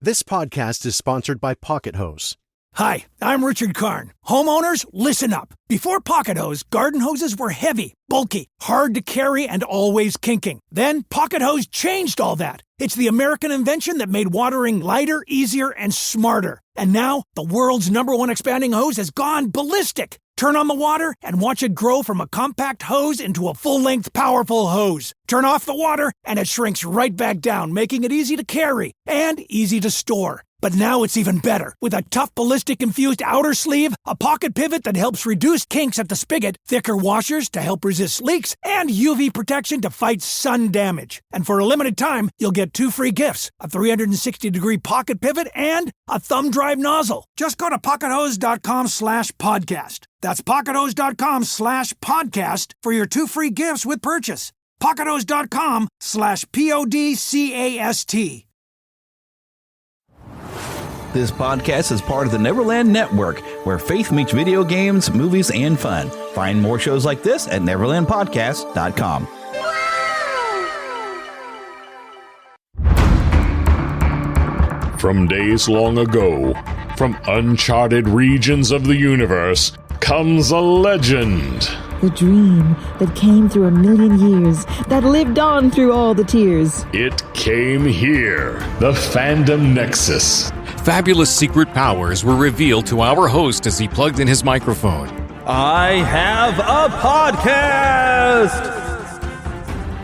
This podcast is sponsored by Pocket Hose. Hi, I'm Richard Karn. Homeowners, listen up. Before Pocket Hose, garden hoses were heavy, bulky, hard to carry, and always kinking. Then Pocket Hose changed all that. It's the American invention that made watering lighter, easier, and smarter. And now, the world's #1 expanding hose has gone ballistic. Turn on the water and watch it grow from a compact hose into a full-length, powerful hose. Turn off the water and it shrinks right back down, making it easy to carry and easy to store. But now it's even better. With a tough ballistic-infused outer sleeve, a pocket pivot that helps reduce kinks at the spigot, thicker washers to help resist leaks, and UV protection to fight sun damage. And for a limited time, you'll get 2 free gifts, a 360-degree pocket pivot and a thumb drive nozzle. Just go to pockethose.com/podcast. That's pockethose.com/podcast for your 2 free gifts with purchase. pockethose.com/PODCAST. This podcast is part of the Neverland Network, where faith meets video games, movies, and fun. Find more shows like this at neverlandpodcast.com. From days long ago, from uncharted regions of the universe, comes a legend. The dream that came through a million years, that lived on through all the tears. It came here, the Fandom Nexus. Fabulous secret powers were revealed to our host as he plugged in his microphone. I have a podcast!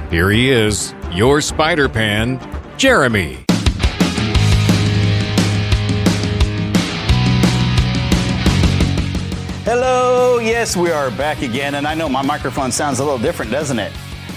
Here he is, your Spider-Pan, Jeremy. Hello, yes, we are back again, and I know my microphone sounds a little different, doesn't it?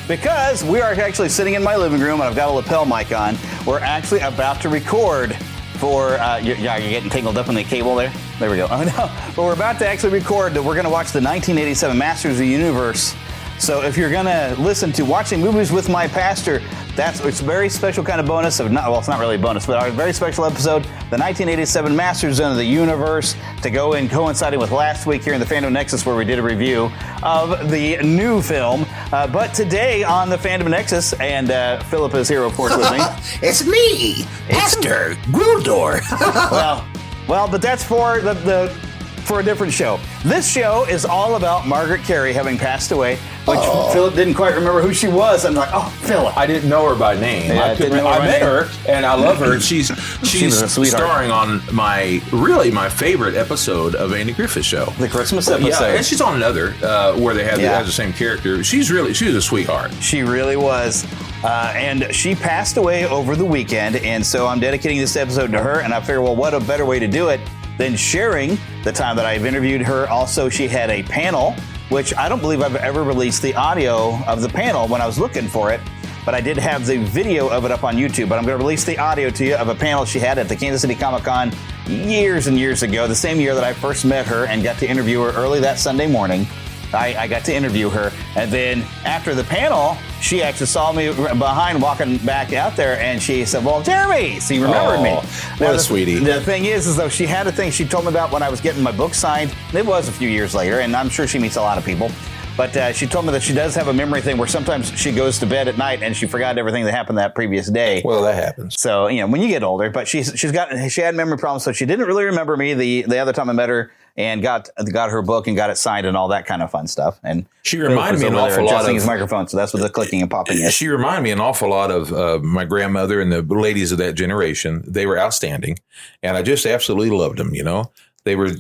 Because we are actually sitting in my living room, and I've got a lapel mic on. We're actually about to record for, you're getting tangled up in the cable there? There we go. Oh, no. But we're about to actually record that we're going to watch the 1987 Masters of the Universe. So if you're going to listen to Watching Movies with My Pastor, it's a very special kind of bonus. It's not really a bonus, but a very special episode, the 1987 Masters of the Universe, to go in coinciding with last week here in the Fandom Nexus, where we did a review of the new film. But today on the Fandom Nexus, and Philip is here, of course, with me. It's me, Pastor Gwildor. well, but that's for for a different show. This show is all about Margaret Kerry having passed away, which Philip didn't quite remember who she was. I'm like, oh, Philip. I didn't know her by name. Yeah, I met her, and I love her. She's starring on my favorite episode of Andy Griffith Show, the Christmas episode. Yeah, and she's on another where they have the same character. She was a sweetheart. She really was. And she passed away over the weekend, and so I'm dedicating this episode to her, and I figure, well, what a better way to do it than sharing the time that I've interviewed her. Also, she had a panel, which I don't believe I've ever released the audio of the panel when I was looking for it, but I did have the video of it up on YouTube. But I'm going to release the audio to you of a panel she had at the Kansas City Comic-Con years and years ago, the same year that I first met her and got to interview her early that Sunday morning. I got to interview her, and then after the panel, she actually saw me behind walking back out there, and she said, well, Jeremy, so you remembered me. What a sweetie. The thing is though, she had a thing she told me about when I was getting my book signed. It was a few years later, and I'm sure she meets a lot of people. But she told me that she does have a memory thing where sometimes she goes to bed at night and she forgot everything that happened that previous day. Well, that happens. So, when you get older, but she had memory problems, so she didn't really remember me the other time I met her, and got her book and got it signed and all that kind of fun stuff. And she reminded me an awful lot of his microphone, so that's what the clicking and popping is. She reminded me an awful lot of my grandmother and the ladies of that generation. They were outstanding, and I just absolutely loved them. They were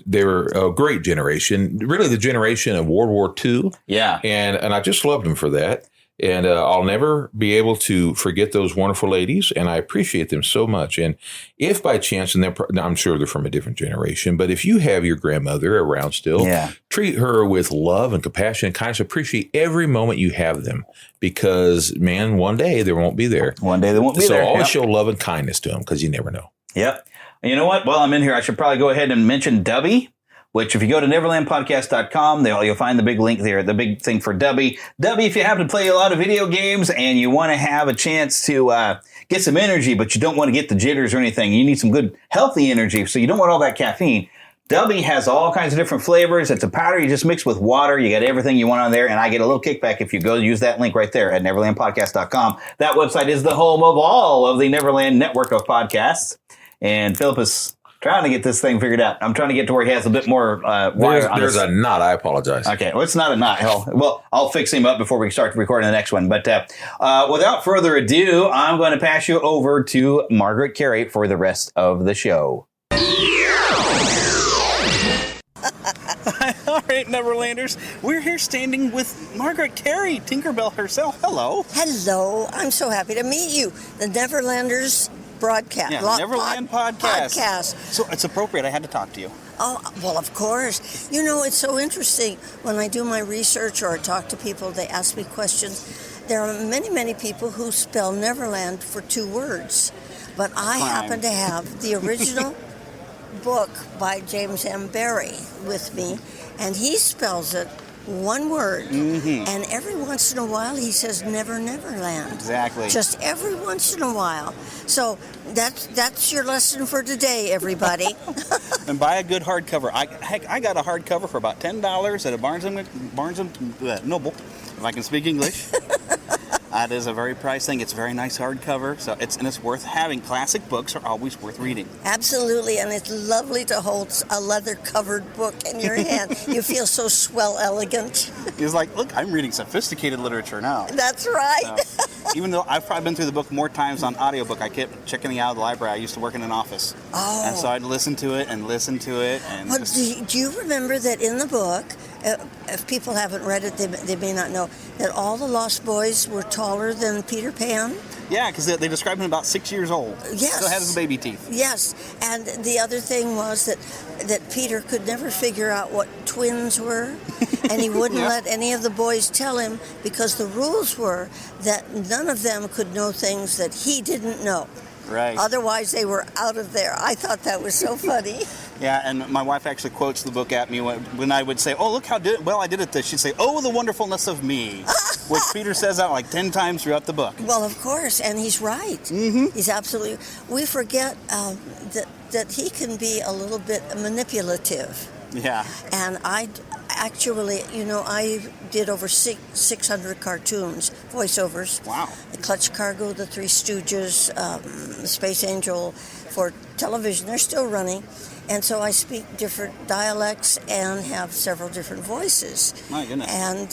a great generation, really the generation of World War II. Yeah. And I just loved them for that. And I'll never be able to forget those wonderful ladies, and I appreciate them so much. And if by chance, and I'm sure they're from a different generation, but if you have your grandmother around still, treat her with love and compassion and kindness. Appreciate every moment you have them, because, man, one day they won't be there. One day they won't be there. So always show love and kindness to them, because you never know. Yep. And you know what? While I'm in here, I should probably go ahead and mention Dubby, which if you go to neverlandpodcast.com, you'll find the big link there, the big thing for Dubby. Dubby, if you happen to play a lot of video games and you want to have a chance to get some energy, but you don't want to get the jitters or anything, you need some good, healthy energy, so you don't want all that caffeine, Dubby has all kinds of different flavors. It's a powder you just mix with water. You got everything you want on there, and I get a little kickback if you go use that link right there at neverlandpodcast.com. That website is the home of all of the Neverland network of podcasts. And Philip is trying to get this thing figured out. I'm trying to get to where he has a bit more wire on There's a knot. I apologize. Okay, well, it's not a knot. Hell, well, I'll fix him up before we start recording the next one. But without further ado, I'm going to pass you over to Margaret Kerry for the rest of the show. All right, Neverlanders. We're here standing with Margaret Kerry, Tinkerbell herself. Hello. Hello. I'm so happy to meet you. The Neverlanders broadcast. Yeah, Neverland podcast. So it's appropriate. I had to talk to you. Oh, well, of course. You know, it's so interesting. When I do my research or talk to people, they ask me questions. There are many, many people who spell Neverland for 2 words. But I happen to have the original book by James M. Barrie with me, and he spells it 1 word. Mm-hmm. And every once in a while he says Never Neverland. Exactly. Just every once in a while. So that's your lesson for today, everybody. And buy a good hardcover. I got a hardcover for about $10 at a Barnes & Noble, if I can speak English. That is a very priced thing. It's a very nice hardcover, so it's worth having. Classic books are always worth reading. Absolutely, and it's lovely to hold a leather-covered book in your hand. You feel so swell elegant. It's like, look, I'm reading sophisticated literature now. That's right. Even though I've probably been through the book more times on audiobook, I kept checking it out of the library. I used to work in an office. Oh. And so I'd listen to it. And well, do you remember that in the book, if people haven't read it, they may not know, that all the Lost Boys were taller than Peter Pan? Yeah, because they described him about 6 years old. Yes. Still has his baby teeth. Yes, and the other thing was that Peter could never figure out what twins were, and he wouldn't let any of the boys tell him because the rules were that none of them could know things that he didn't know. Right. Otherwise, they were out of there. I thought that was so funny. Yeah, and my wife actually quotes the book at me when I would say, "Oh, look how well I did at this." She'd say, "Oh, the wonderfulness of me," which Peter says out like 10 times throughout the book. Well, of course, and he's right. Mm-hmm. He's absolutely. We forget that he can be a little bit manipulative. Yeah. And I did over 600 cartoons, voiceovers. Wow. The Clutch Cargo, The Three Stooges, The Space Angel for television. They're still running. And so I speak different dialects and have several different voices. My goodness. And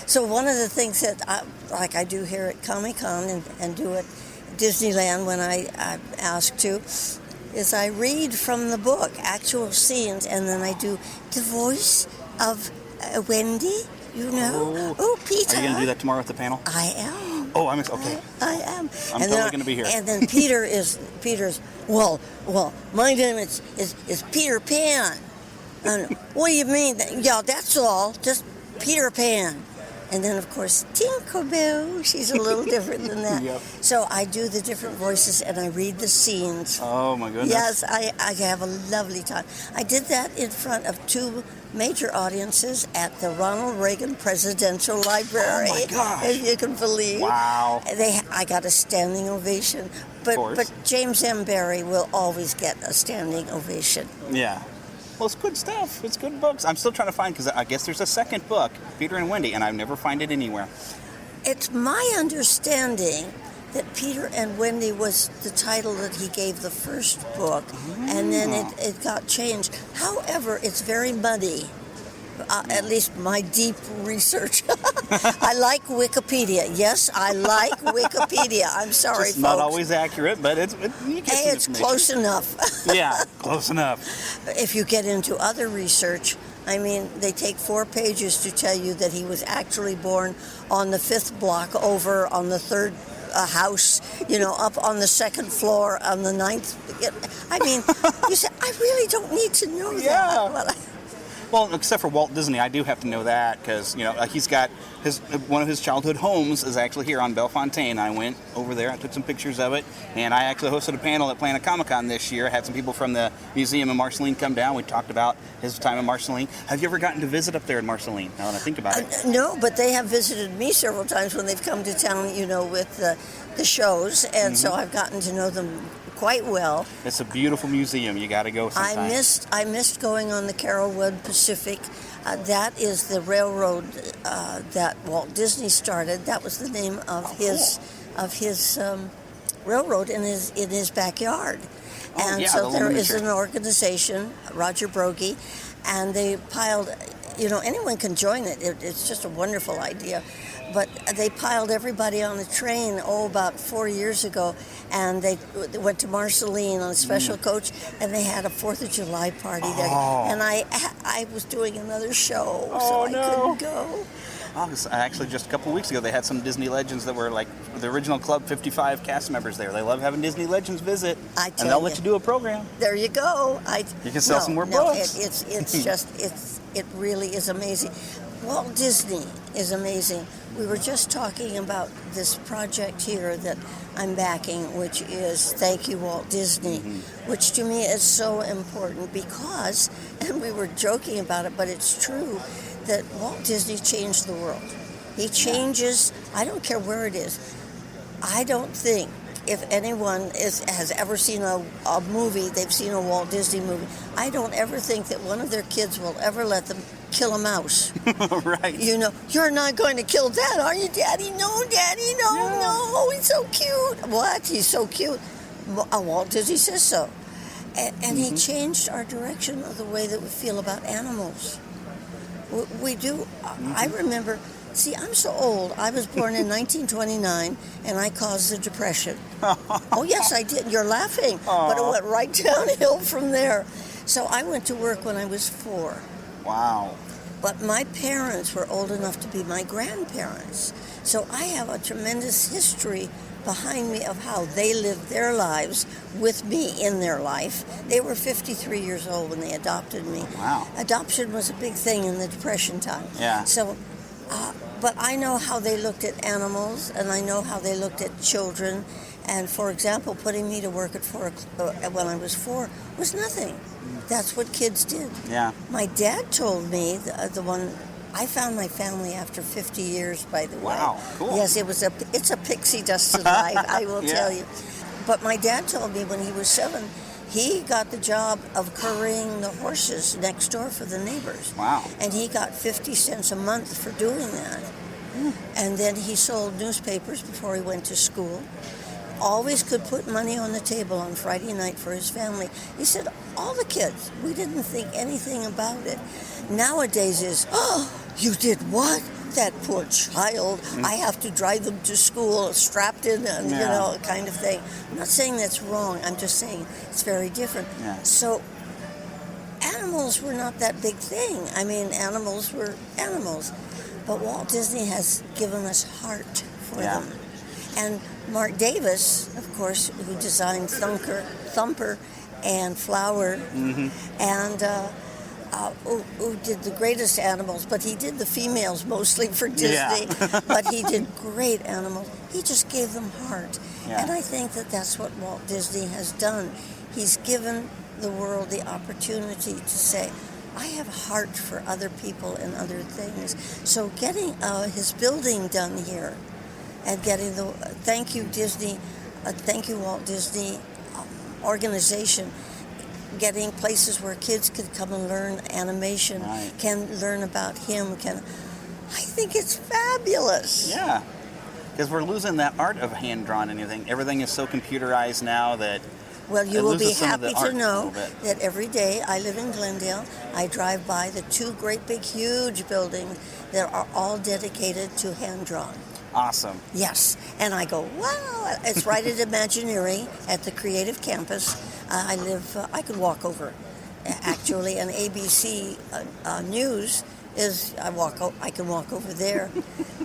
so one of the things that I do here at Comic-Con and do at Disneyland when I'm asked to, is I read from the book, actual scenes, and then I do the voice of Wendy, you know. Oh, Peter. Are you going to do that tomorrow at the panel? I am. Oh, I'm okay. I am. I'm totally going to be here. And then Peter's, well, my name is Peter Pan. And what do you mean? Yeah, that's all. Just Peter Pan. And then, of course, Tinkerbell. She's a little different than that. Yep. So I do the different voices and I read the scenes. Oh, my goodness. Yes, I have a lovely time. I did that in front of 2 major audiences at the Ronald Reagan Presidential Library. Oh, my gosh. If you can believe. Wow. I got a standing ovation. But James M. Barrie will always get a standing ovation. Yeah. Well, it's good stuff. It's good books. I'm still trying to find, because I guess there's a second book, Peter and Wendy, and I never find it anywhere. It's my understanding that Peter and Wendy was the title that he gave the first book, and then it got changed. However, it's very muddy. At least my deep research. I like Wikipedia. Yes, I like Wikipedia. I'm sorry, Just folks. not always accurate, but it's close enough. Yeah, close enough. If you get into other research, I mean, they take 4 pages to tell you that he was actually born on the 5th block over on the 3rd house, up on the 2nd floor on the 9th. I mean, you say, I really don't need to know that. Well, except for Walt Disney, I do have to know that because, he's got one of his childhood homes is actually here on Bellefontaine. I went over there, I took some pictures of it, and I actually hosted a panel at Planet Comic-Con this year. I had some people from the museum in Marceline come down. We talked about his time in Marceline. Have you ever gotten to visit up there in Marceline, now that I think about it? No, but they have visited me several times when they've come to town, with the shows, and so I've gotten to know them quite well. It's a beautiful museum. You got to go sometime. I missed going on the Carolwood Pacific. That is the railroad that Walt Disney started. That was the name of his railroad in his backyard. And so there is an organization, Roger Brogy, and they piled, anyone can join it. It's just a wonderful idea. But they piled everybody on a train, about 4 years ago, and they went to Marceline on a special coach, and they had a 4th of July party there. And I was doing another show, so I couldn't go. Actually, just a couple of weeks ago, they had some Disney Legends that were like the original Club 55 cast members there. They love having Disney Legends visit, and they'll let you do a program. There you go. You can sell some more books. It really is amazing. Walt Disney is amazing. We were just talking about this project here that I'm backing, which is Thank You, Walt Disney, which to me is so important because, and we were joking about it, but it's true, that Walt Disney changed the world. He changes, I don't care where it is. I don't think if anyone has ever seen a movie, they've seen a Walt Disney movie, I don't ever think that one of their kids will ever let them kill a mouse. Right. You're not going to kill that, are you, Daddy? No, Daddy, no, he's so cute. What? He's so cute. Walt Disney says so. And he changed our direction of the way that we feel about animals. We do. I remember, I'm so old. I was born in 1929, and I caused the Depression. Oh, yes, I did. You're laughing. But it went right downhill from there. So I went to work when I was 4. Wow. But my parents were old enough to be my grandparents. So I have a tremendous history behind me of how they lived their lives with me in their life. They were 53 years old when they adopted me. Wow. Adoption was a big thing in the Depression time. Yeah. So, but I know how they looked at animals, and I know how they looked at children. And for example, putting me to work when I was 4 was nothing. That's what kids did. Yeah. My dad told me, I found my family after 50 years, by the way. Wow, cool. Yes, it's a pixie dust life, I will tell you. But my dad told me when he was 7, he got the job of currying the horses next door for the neighbors. Wow. And he got 50 cents a month for doing that. And then he sold newspapers before he went to school. Always could put money on the table on Friday night for his family. He said, all the kids, we didn't think anything about it. Nowadays is, you did what? That poor child. I have to drive them to school strapped in and, kind of thing. I'm not saying that's wrong. I'm just saying it's very different. Yeah. So animals were not that big thing. I mean, animals were animals. But Walt Disney has given us heart for them. And Mark Davis, of course, who designed Thumper and Flower, and who did the greatest animals, but he did the females mostly for Disney, but he did great animals. He just gave them heart. Yeah. And I think that that's what Walt Disney has done. He's given the world the opportunity to say, I have heart for other people and other things. So getting his building done here, and getting the Thank You Walt Disney organization, getting places where kids could come and learn animation, can learn about him. I think it's fabulous. Yeah, because we're losing that art of hand-drawn anything. Everything is so computerized now that. Well, you will be happy to know that every day I live in Glendale, I drive by the 2 great big huge buildings that are all dedicated to hand-drawn. Awesome. Yes. And I go, wow. It's right at Imagineering at the Creative Campus. I could walk over. Actually, and ABC News is, I can walk over there.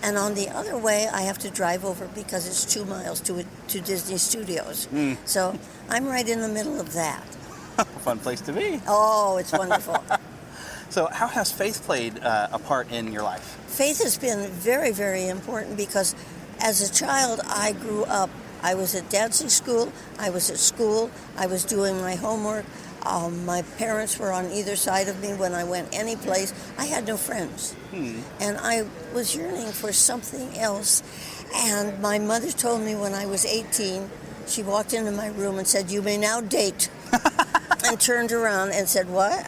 And on the other way, I have to drive over because it's 2 miles to Disney Studios. So I'm right in the middle of that. Fun place to be. Oh, it's wonderful. So how has faith played a part in your life? Faith has been very, very important because as a child, I grew up. I was at dancing school. I was at school. I was doing my homework. My parents were on either side of me when I went any place. I had no friends. And I was yearning for something else. And my mother told me when I was 18, she walked into my room and said, "You may now date." And turned around and said, what?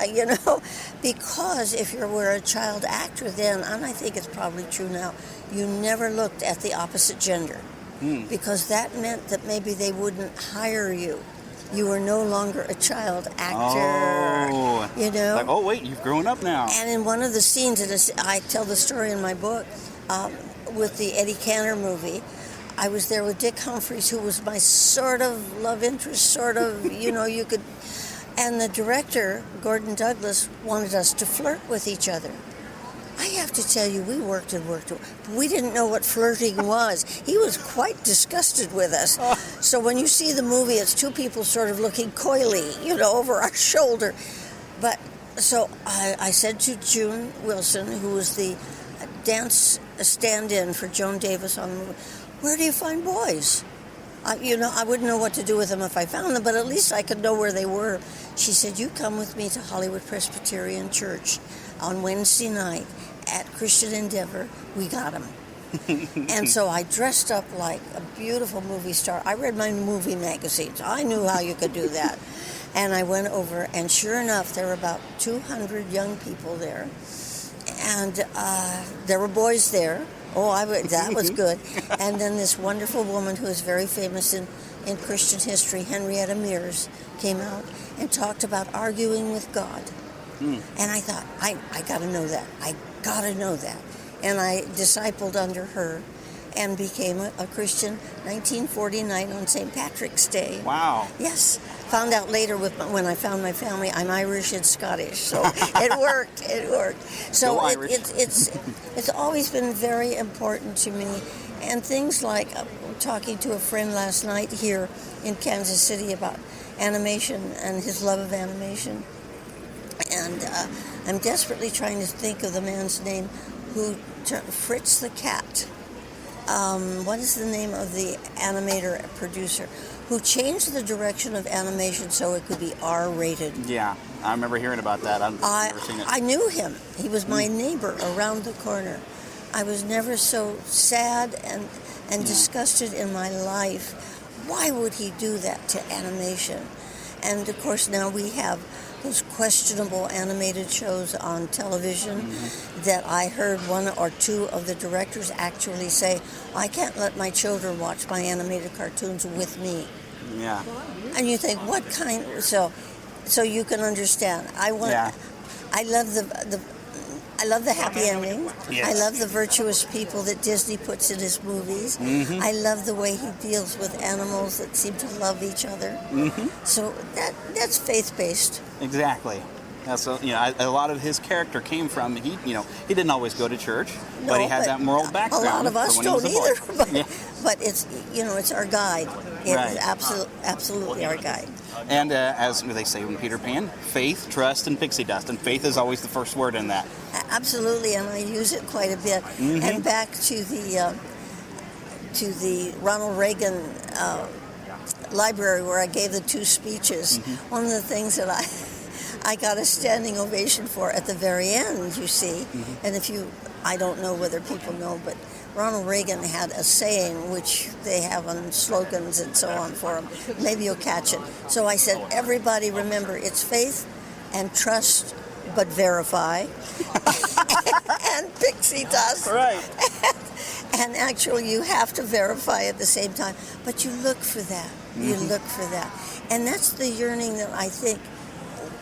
Because if you were a child actor then, and I think it's probably true now, you never looked at the opposite gender. Because that meant that maybe they wouldn't hire you. You were no longer a child actor. Oh. You know? Like, oh, wait, you've grown up now. And in one of the scenes, I tell the story in my book, with the Eddie Cantor movie, I was there with Dick Humphreys, who was my sort of love interest, sort of, you could... And the director, Gordon Douglas, wanted us to flirt with each other. I have to tell you, we worked and worked. We didn't know what flirting was. He was quite disgusted with us. So when you see the movie, it's two people sort of looking coyly, over our shoulder. But so I said to June Wilson, who was the dance stand-in for Joan Davis on the movie, where do you find boys? I wouldn't know what to do with them if I found them, but at least I could know where they were. She said, you come with me to Hollywood Presbyterian Church on Wednesday night at Christian Endeavor. We got them. And so I dressed up like a beautiful movie star. I read my movie magazines. I knew how you could do that. And I went over, and sure enough, there were about 200 young people there. And there were boys there. That was good. And then this wonderful woman who is very famous in Christian history, Henrietta Mears, came out and talked about arguing with God. And I thought, I got to know that. I got to know that. And I discipled under her and became a Christian 1949 on St. Patrick's Day. Wow. Yes. Found out later when I found my family, I'm Irish and Scottish, so it worked. So it's always been very important to me, and things like talking to a friend last night here in Kansas City about animation and his love of animation, and I'm desperately trying to think of the man's name who Fritz the Cat. What is the name of the animator producer who changed the direction of animation so it could be R-rated? Yeah, I remember hearing about that. I've never seen it. I knew him. He was my neighbor around the corner. I was never so sad and disgusted in my life. Why would he do that to animation? And of course now we have those questionable animated shows on television that I heard one or two of the directors actually say, I can't let my children watch my animated cartoons with me. Yeah. And you think, what kind? So you can understand. I love the happy ending. Yes. I love the virtuous people that Disney puts in his movies. I love the way he deals with animals that seem to love each other. So that's faith-based. Exactly. So a lot of his character came from he didn't always go to church, but he had that moral background. A lot of us don't either. But it's it's our guide. It Right. is absolutely our guide. And as they say in Peter Pan, faith, trust, and pixie dust. And faith is always the first word in that. Absolutely, and I use it quite a bit. And back to the Ronald Reagan library where I gave the two speeches. One of the things that I got a standing ovation for at the very end, you see. And I don't know whether people know, but Ronald Reagan had a saying, which they have on slogans and so on for him. Maybe you'll catch it. So I said, everybody remember, it's faith and trust, but verify. And pixie dust. Right. And actually, you have to verify at the same time. But you look for that. You look for that. And that's the yearning that I think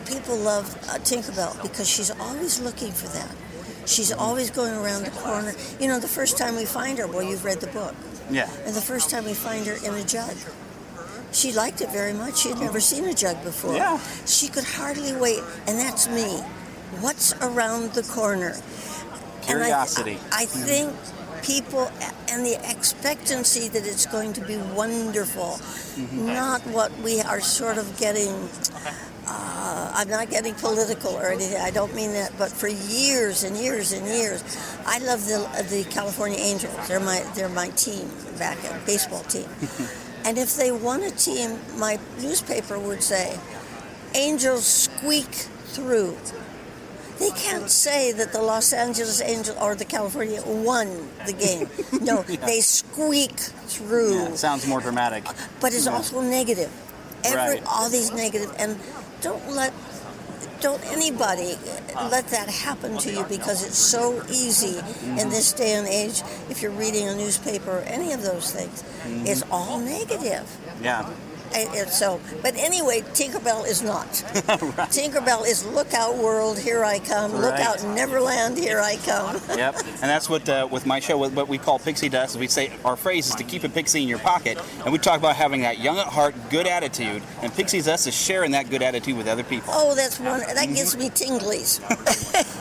people love Tinkerbell, because she's always looking for that. She's always going around the corner. The first time we find her, well, you've read the book. Yeah. And the first time we find her in a jug. She liked it very much. She'd never seen a jug before. Yeah. She could hardly wait. And that's me. What's around the corner? Curiosity. And I think people and the expectancy that it's going to be wonderful, not what we are sort of getting. I'm not getting political or anything. I don't mean that. But for years and years and years, I love the California Angels. They're my team back at baseball team. And if they won a team, my newspaper would say, Angels squeak through. They can't say that the Los Angeles Angels or the California won the game. No, they squeak through. Yeah, it sounds more dramatic. But it's also negative. All these negative, and don't anybody let that happen to you, because it's so easy in this day and age. If you're reading a newspaper or any of those things, it's all negative. Yeah. But anyway, Tinkerbell is not. Right. Tinkerbell is look out world, here I come. Look Right. out Neverland, here I come. Yep, and that's what with my show, what we call pixie dust. We say our phrase is to keep a pixie in your pocket, and we talk about having that young at heart, good attitude, and pixie dust is sharing that good attitude with other people. Oh, that gives me tinglies.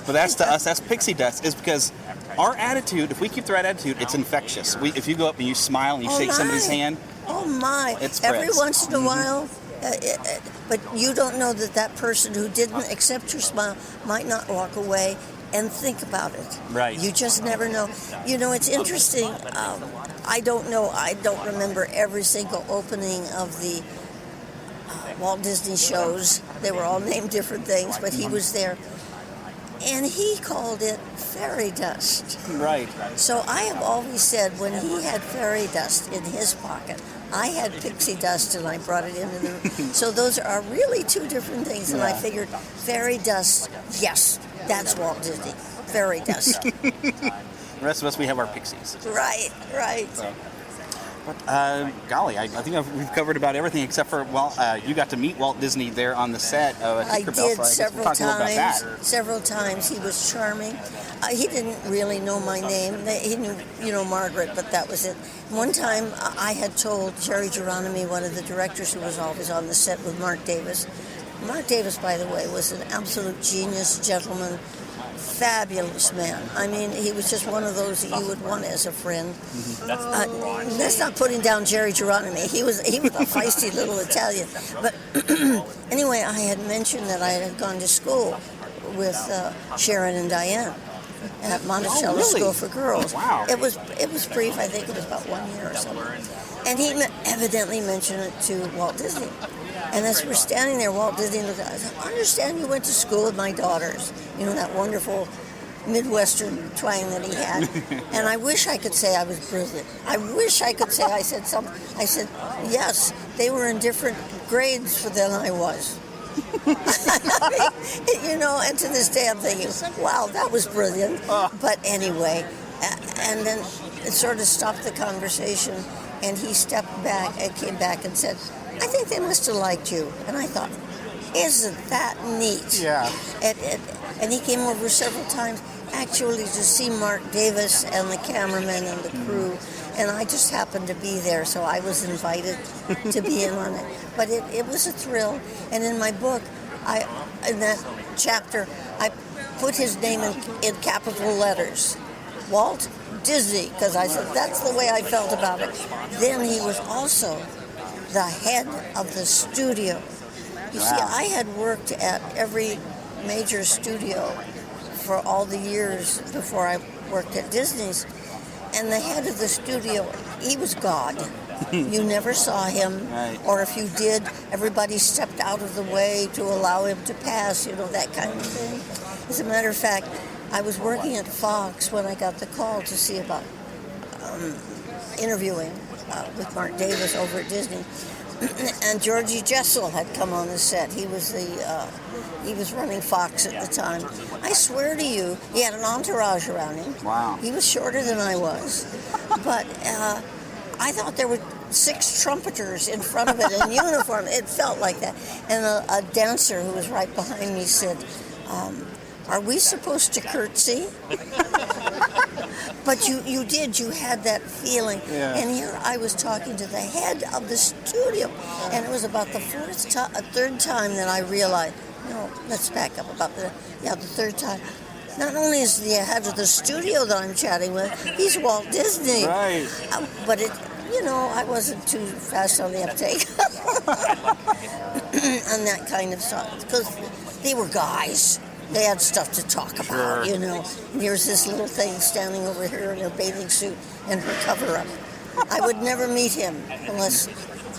But that's to us, that's pixie dust, is because our attitude, if we keep the right attitude, it's infectious. If you go up and you smile and you shake somebody's hand, oh my! It spreads. Every once in a while. But you don't know that person who didn't accept your smile might not walk away and think about it. Right. You just never know. You know, it's interesting. I don't know. I don't remember every single opening of the Walt Disney shows. They were all named different things, but he was there. And he called it fairy dust. Right. So I have always said when he had fairy dust in his pocket, I had pixie dust and I brought it into the room. So those are really two different things. And I figured fairy dust, yes, that's Walt Disney. Fairy dust. The rest of us, we have our pixies. Right. So. Golly, I think we've covered about everything except for, you got to meet Walt Disney there on the set of Tinkerbell. I did so several talk a little about that. Several times. He was charming. He didn't really know my name. He knew, Margaret, but that was it. One time I had told Jerry Geronimi, one of the directors who was always on the set with Mark Davis. Mark Davis, by the way, was an absolute genius, gentleman, fabulous man. I mean, he was just one of those that you would want as a friend. That's not putting down Jerry Geronimi. He was a feisty little Italian. But anyway, I had mentioned that I had gone to school with Sharon and Diane at Monticello School for Girls. Wow. It was brief. I think it was about 1 year or something. And he evidently mentioned it to Walt Disney. And as we're standing there, Walt Disney looked at us. I said, I understand you went to school with my daughters. You know, that wonderful Midwestern twang that he had. And I wish I could say I was brilliant. I wish I could say I said something. I said, yes, they were in different grades than I was. And to this day I'm thinking, wow, that was brilliant. But anyway, and then it sort of stopped the conversation, and he stepped back and came back and said, I think they must have liked you. And I thought, isn't that neat? Yeah. And he came over several times, actually, to see Mark Davis and the cameraman and the crew. And I just happened to be there, so I was invited to be in on it. But it was a thrill. And in my book, in that chapter, I put his name in capital letters. Walt Disney, because I said that's the way I felt about it. Then he was also the head of the studio. You see, I had worked at every major studio for all the years before I worked at Disney's. And the head of the studio, he was God. You never saw him, or if you did, everybody stepped out of the way to allow him to pass, that kind of thing. As a matter of fact, I was working at Fox when I got the call to see about interviewing with Mark Davis over at Disney. And Georgie Jessel had come on the set. He was he was running Fox at the time. I swear to you, he had an entourage around him. Wow. He was shorter than I was. But I thought there were 6 trumpeters in front of it in uniform. It felt like that. And a dancer who was right behind me said, are we supposed to curtsy? But you did. You had that feeling. Yeah. And here I was talking to the head of the studio. And it was about the third time that I realized, let's back up. The third time. Not only is the head of the studio that I'm chatting with, he's Walt Disney. Right. But I wasn't too fast on the uptake. And that kind of stuff. Because they were guys. They had stuff to talk about, And here's this little thing standing over here in her bathing suit and her cover-up. I would never meet him unless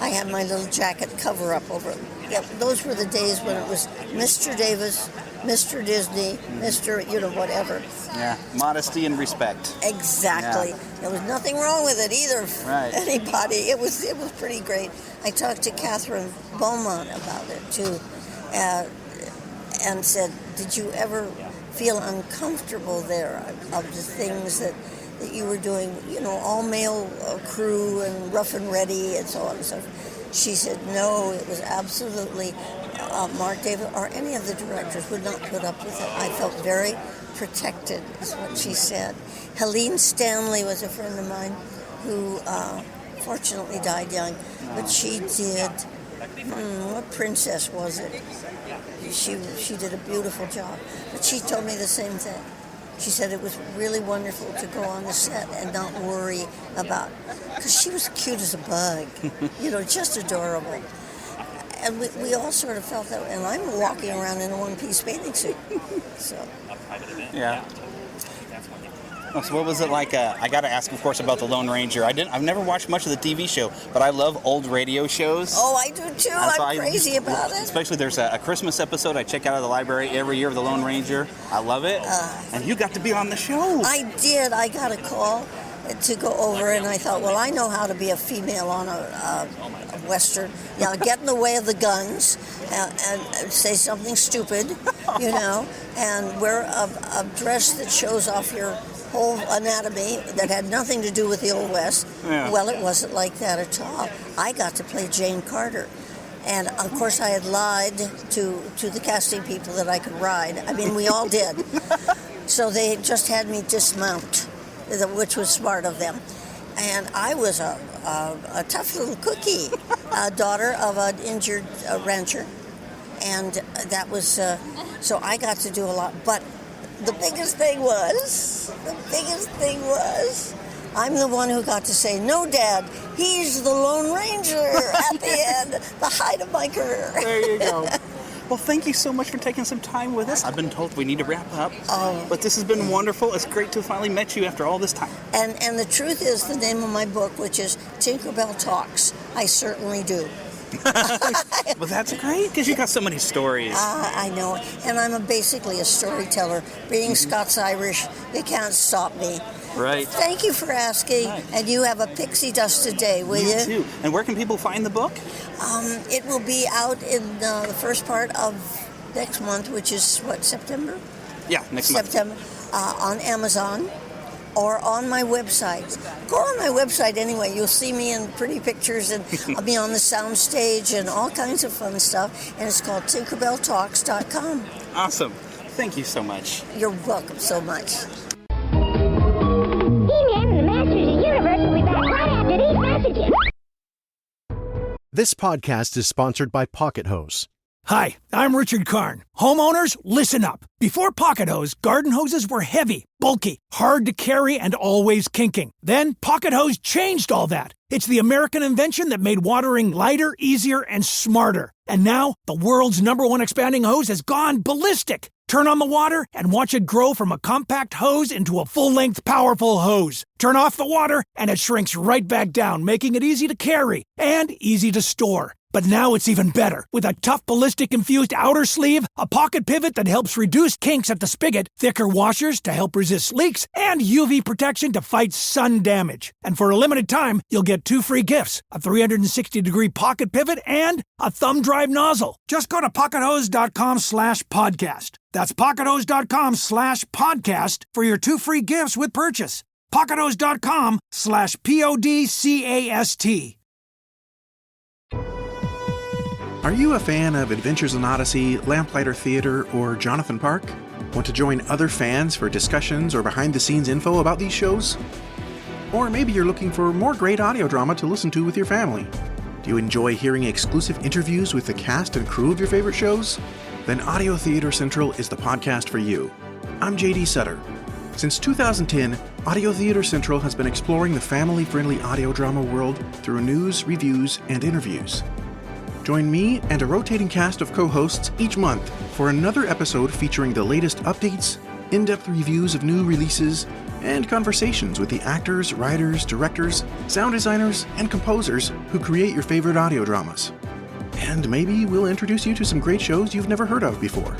I had my little jacket cover-up over it. Yeah, those were the days when it was Mr. Davis, Mr. Disney, Mr. whatever. Yeah, modesty and respect. Exactly. Yeah. There was nothing wrong with it either. Right. Anybody. It was pretty great. I talked to Catherine Beaumont about it too. And said, did you ever feel uncomfortable there of the things that you were doing, all male crew and rough and ready and so on and so forth? She said, no, it was absolutely, Mark David or any of the directors would not put up with it. I felt very protected, is what she said. Helene Stanley was a friend of mine who fortunately died young, but she did, what princess was it? She did a beautiful job, but she told me the same thing. She said it was really wonderful to go on the set and not worry about, because she was cute as a bug, just adorable. And we all sort of felt that, and I'm walking around in a one-piece bathing suit. So. Yeah. Oh, so what was it like? I got to ask, of course, about the Lone Ranger. I've never watched much of the TV show, but I love old radio shows. Oh, I do too. I'm crazy about it. Especially there's a Christmas episode I check out of the library every year of the Lone Ranger. I love it. And you got to be on the show. I did. I got a call to go over, and I thought, well, I know how to be a female on a Western. Get in the way of the guns and say something stupid, and wear a dress that shows off your whole anatomy that had nothing to do with the Old West. Yeah. Well, it wasn't like that at all. I got to play Jane Carter. And, of course, I had lied to the casting people that I could ride. I mean, we all did. So they just had me dismount, which was smart of them. And I was a tough little cookie, daughter of an injured rancher. And that was, so I got to do a lot. But the biggest thing was, I'm the one who got to say, no, Dad, he's the Lone Ranger at the end, the height of my career. There you go. Well, thank you so much for taking some time with us. I've been told we need to wrap up, but this has been wonderful. It's great to have finally met you after all this time. And the truth is, the name of my book, which is Tinkerbell Talks, I certainly do. Well, that's great, because you got so many stories. I know, and I'm basically a storyteller. Being Scots-Irish, you can't stop me. Right. Thank you for asking, and you have a pixie dust today, will you? You too. And where can people find the book? It will be out in the first part of next month, which is, September? Yeah, next month. September, on Amazon. Or on my website. Go on my website anyway. You'll see me in pretty pictures, and I'll be on the sound stage and all kinds of fun stuff. And it's called TinkerbellTalks.com. Awesome. Thank you so much. You're welcome so much. He-Man and the Masters of the Universe will be back right after these messages. This podcast is sponsored by Pocket Hose. Hi, I'm Richard Karn. Homeowners, listen up. Before Pocket Hose, garden hoses were heavy, bulky, hard to carry, and always kinking. Then Pocket Hose changed all that. It's the American invention that made watering lighter, easier, and smarter. And now, the world's #1 expanding hose has gone ballistic. Turn on the water and watch it grow from a compact hose into a full-length, powerful hose. Turn off the water and it shrinks right back down, making it easy to carry and easy to store. But now it's even better. With a tough ballistic-infused outer sleeve, a pocket pivot that helps reduce kinks at the spigot, thicker washers to help resist leaks, and UV protection to fight sun damage. And for a limited time, you'll get 2 free gifts, a 360-degree pocket pivot and a thumb drive nozzle. Just go to PocketHose.com/podcast. That's PocketHose.com/podcast for your 2 free gifts with purchase. PocketHose.com/PODCAST. Are you a fan of Adventures in Odyssey, Lamplighter Theater, or Jonathan Park? Want to join other fans for discussions or behind-the-scenes info about these shows? Or maybe you're looking for more great audio drama to listen to with your family. Do you enjoy hearing exclusive interviews with the cast and crew of your favorite shows? Then Audio Theater Central is the podcast for you. I'm JD Sutter. Since 2010, Audio Theater Central has been exploring the family-friendly audio drama world through news, reviews, and interviews. Join me and a rotating cast of co-hosts each month for another episode featuring the latest updates, in-depth reviews of new releases, and conversations with the actors, writers, directors, sound designers, and composers who create your favorite audio dramas. And maybe we'll introduce you to some great shows you've never heard of before.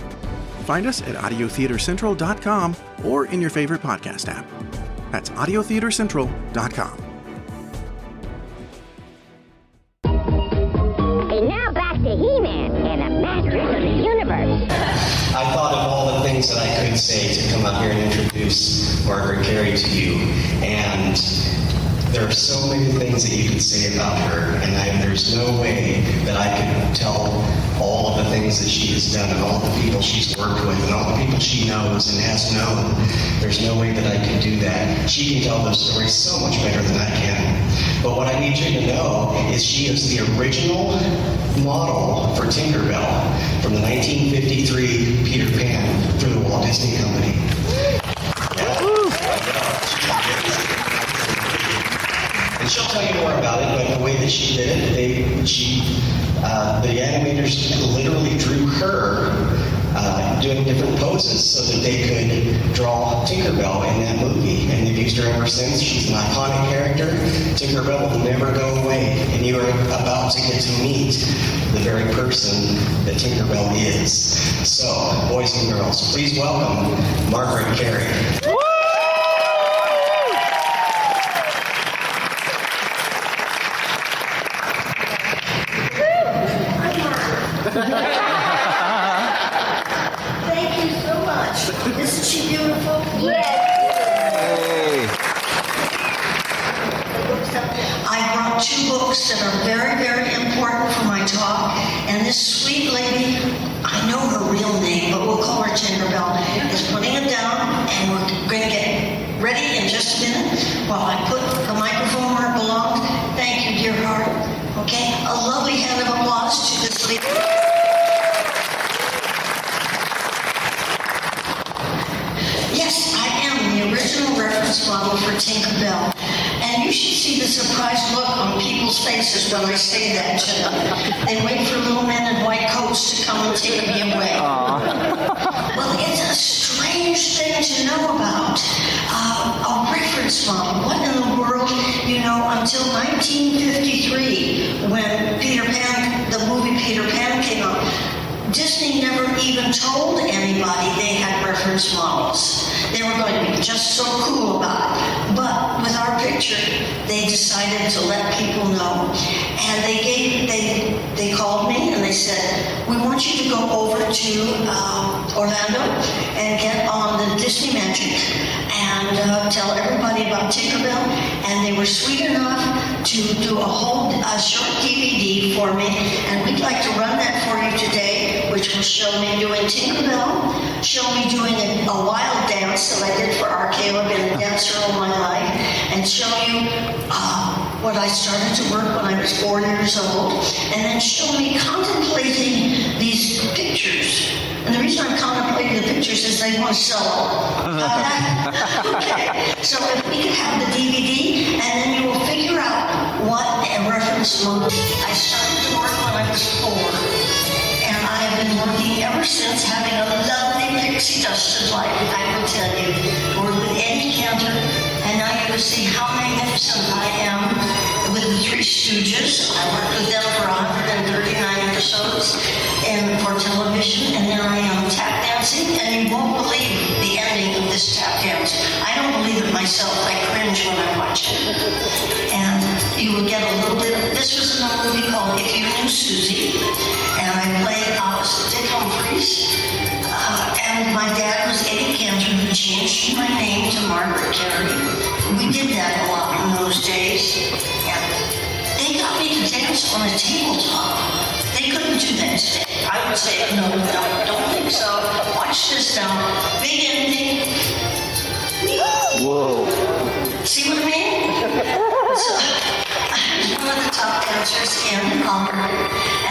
Find us at audiotheatercentral.com or in your favorite podcast app. That's audiotheatercentral.com. To He-Man and the Masters of the Universe. I thought of all the things that I could say to come up here and introduce Margaret Kerry to you. And There are so many things that you can say about her, and there's no way that I can tell all of the things that she has done and all the people she's worked with and all the people she knows and has known. There's no way that I can do that. She can tell those stories so much better than I can. But what I need you to know is she is the original model for Tinkerbell from the 1953 Peter Pan through the Walt Disney Company. And she'll tell you more about it, but the way that she did it, the animators literally drew her doing different poses so that they could draw Tinkerbell in that movie. And they've used her ever since. She's an iconic character. Tinkerbell will never go away. And you are about to get to meet the very person that Tinkerbell is. So, boys and girls, please welcome Margaret Kerry. Thank you so much. Isn't she beautiful? Yes. Hey. I brought 2 books that are very, very important for my talk. And this sweet lady, I know her real name, but we'll call her Tinkerbell, is putting it down, and we're going to get ready in just a minute while I put the microphone where it belongs. Thank you, dear heart. Okay, a lovely hand of applause to this lady. Yes, I am the original reference model for Tinkerbell. And you should see the surprised look on people's faces when I say that to them. They wait for little men in white coats to come and take me away. Well, it's a strange thing to know about. A reference model. What in the world, until 1953, when Peter Pan, the movie Peter Pan came out, Disney never even told anybody they had reference models. They were going to be just so cool about it. But with our picture, they decided to let people know. And they called me and they said, we want you to go over to Orlando and get on the Disney Magic and tell everybody about Tinkerbell. And they were sweet enough to do a short DVD for me. And we'd like to run that for you today, which will show me doing Tinkerbell, show me doing a wild dance that I did for RKO. I've been a dancer all my life, and show you what I started to work when I was 4 years old, and then show me contemplating these pictures. And the reason I'm contemplating the pictures is they want to sell them. Okay. So if we could have the DVD, and then you will figure out what a reference model. I started to work when I was 4. I have been working ever since, having a lovely pixie dusted life, I will tell you. Worked with Eddie Cantor, and now you will see how magnificent I am with the Three Stooges. I worked with them for 139 episodes for television, and there I am tap dancing, and you won't believe the ending of this tap dance. I don't believe it myself. I cringe when I watch it. And you will get a little bit of, this was in a movie called If You Knew Susie, and I played Dick Humphreys, and my dad was Eddie Cantor, who changed my name to Margaret Kerry. We did that a lot in those days, and they got me to dance on a tabletop. They couldn't do that today. I would say, no, don't think so. Watch this now. Big ending. Whoa. See what I mean? So, I'm one of the top dancers in Concord,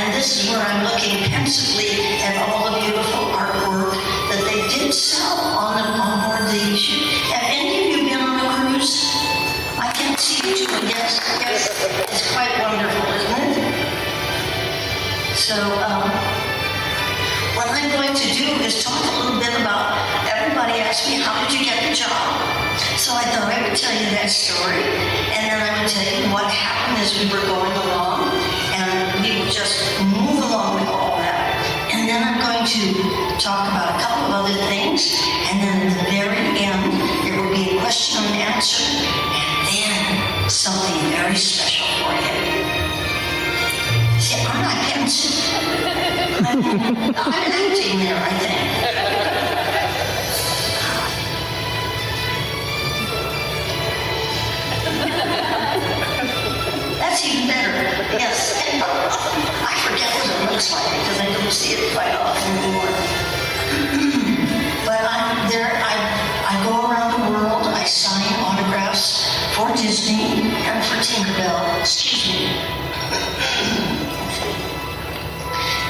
and this is where I'm looking pensively at all the beautiful artwork that they did sell on board the ship. Have any of you been on a cruise? I can't see you two. Yes, it's quite wonderful, isn't it? So, what I'm going to do is talk a little bit about, everybody asked me, how did you get the job? So I thought I would tell you that story, and then I would tell you what happened as we were going along, and we would just move along with all that. And then I'm going to talk about a couple of other things, and then at the very end, there will be a question and answer, and then something very special for you. See, I'm not pensive. I'm acting there, I think. that's even better. Yes. I forget what it looks like because I don't see it quite often anymore. But I'm there. I go around the world. I sign autographs for Disney and for Tinkerbell. Excuse me.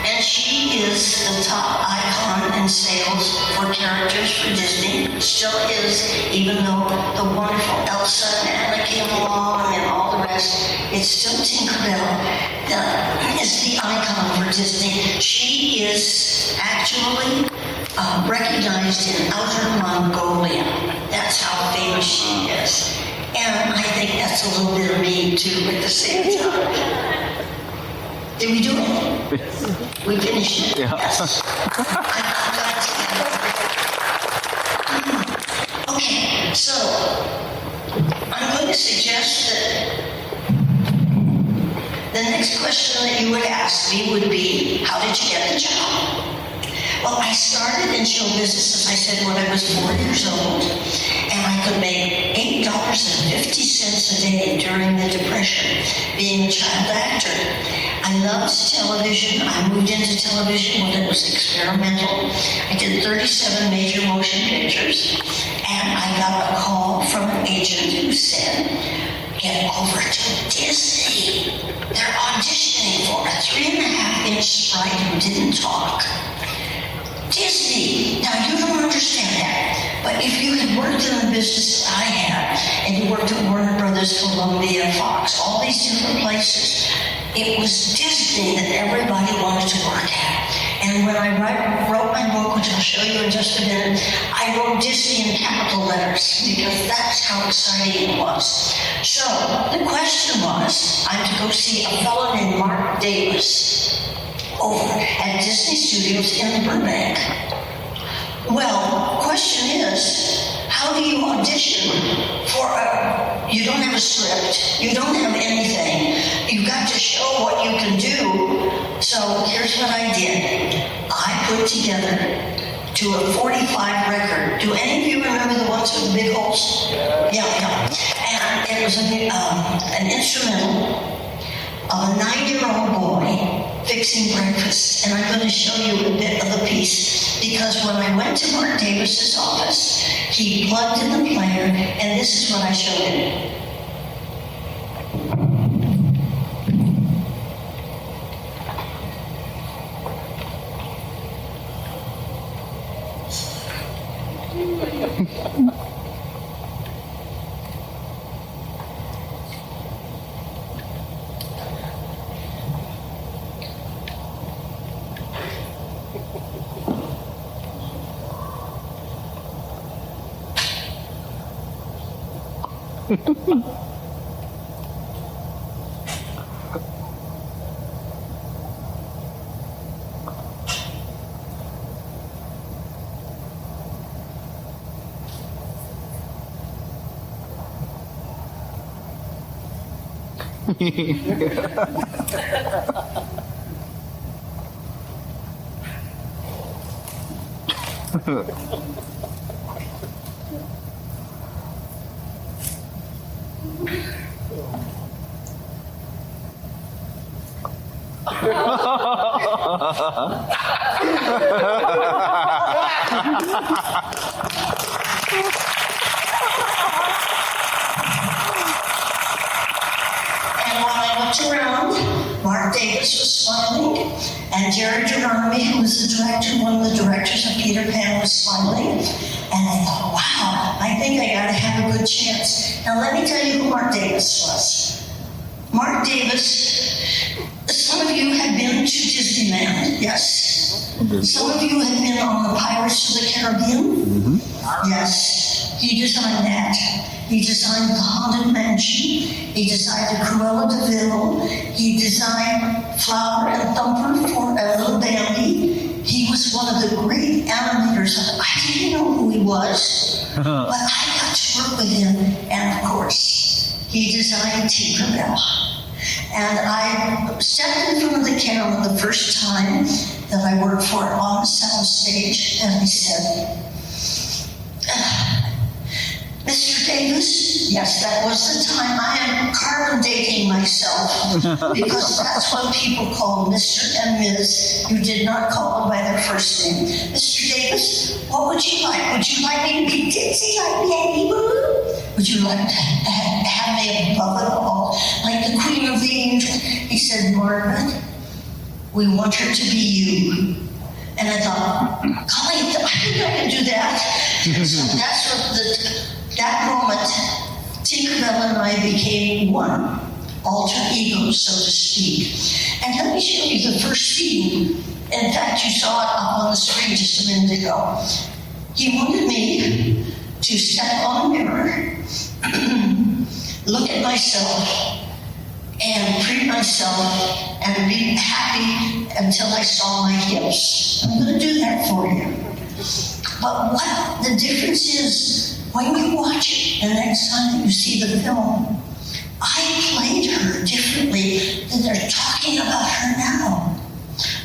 And she is the top icon in sales for characters for Disney. Still is, even though the wonderful Elsa and Anna came along and all the rest. It's still Tinkerbell that is the icon for Disney. She is actually recognized in Outer Mongolia. That's how famous she is. And I think that's a little bit of me too at the same time. Did we do it? We finished it. Yeah. Yes. Okay, so I'm going to suggest that the next question that you would ask me would be, how did you get the job? Well, I started in show business, as I said, when I was 4 years old, and I could make $8.50 a day during the Depression, being a child actor. I loved television. I moved into television when it was experimental. I did 37 major motion pictures, and I got a call from an agent who said, get over to Disney. They're auditioning for a 3.5-inch sprite who didn't talk. Disney. Now, you don't understand that, but if you had worked in the business that I had, and you worked at Warner Brothers, Columbia, Fox, all these different places, it was Disney that everybody wanted to work at. And when I wrote my book, which I'll show you in just a minute, I wrote Disney in capital letters because that's how exciting it was. So the question was, I'm to go see a fellow named Mark Davis over at Disney Studios in Burbank. Well, question is, how do you audition for you don't have a script, you don't have anything, you've got to show what you can do. So here's what I did. I put together to a 45 record. Do any of you remember the ones with the big holes? Yeah. And it was an instrumental of a 9-year-old boy fixing breakfast, and I'm going to show you a bit of the piece because when I went to Mark Davis's office, he plugged in the player, and this is what I showed him. Mark Davis was smiling, and Jerry Geronimi, who was the director, one of the directors of Peter Pan, was smiling. And I thought, wow, I think I got to have a good chance. Now let me tell you who Mark Davis was. Mark Davis, some of you have been to Disneyland, yes? Some of you have been on the Pirates of the Caribbean, yes? He designed that. He designed the Haunted Mansion. He designed the Cruella de Vil. He designed Flower and Thumper for Little Bambi. He was one of the great animators. I didn't know who he was, but I got to work with him. And of course, he designed Tinkerbell. And I stepped in front of the camera the first time that I worked for it on the sound stage, and he said, Mr. Davis, Yes, that was the time. I am carbon dating myself because that's what people call Mr. and Ms. You did not call them by their first name. Mr. Davis, what would you like? Would you like me to be ditzy like Betty Boo? Would you like to have me above it all, like the Queen of the Angels? He said, Margaret, we want her to be you. And I thought, golly, I think I can do that. So that's what that moment, Tinkerbell and I became one, alter egos, so to speak. And let me show you the first scene. In fact, you saw it up on the screen just a minute ago. He wanted me to step on a mirror, look at myself, and treat myself and be happy until I saw my hips. I'm going to do that for you. But what the difference is, when you watch it the next time that you see the film, I played her differently than they're talking about her now.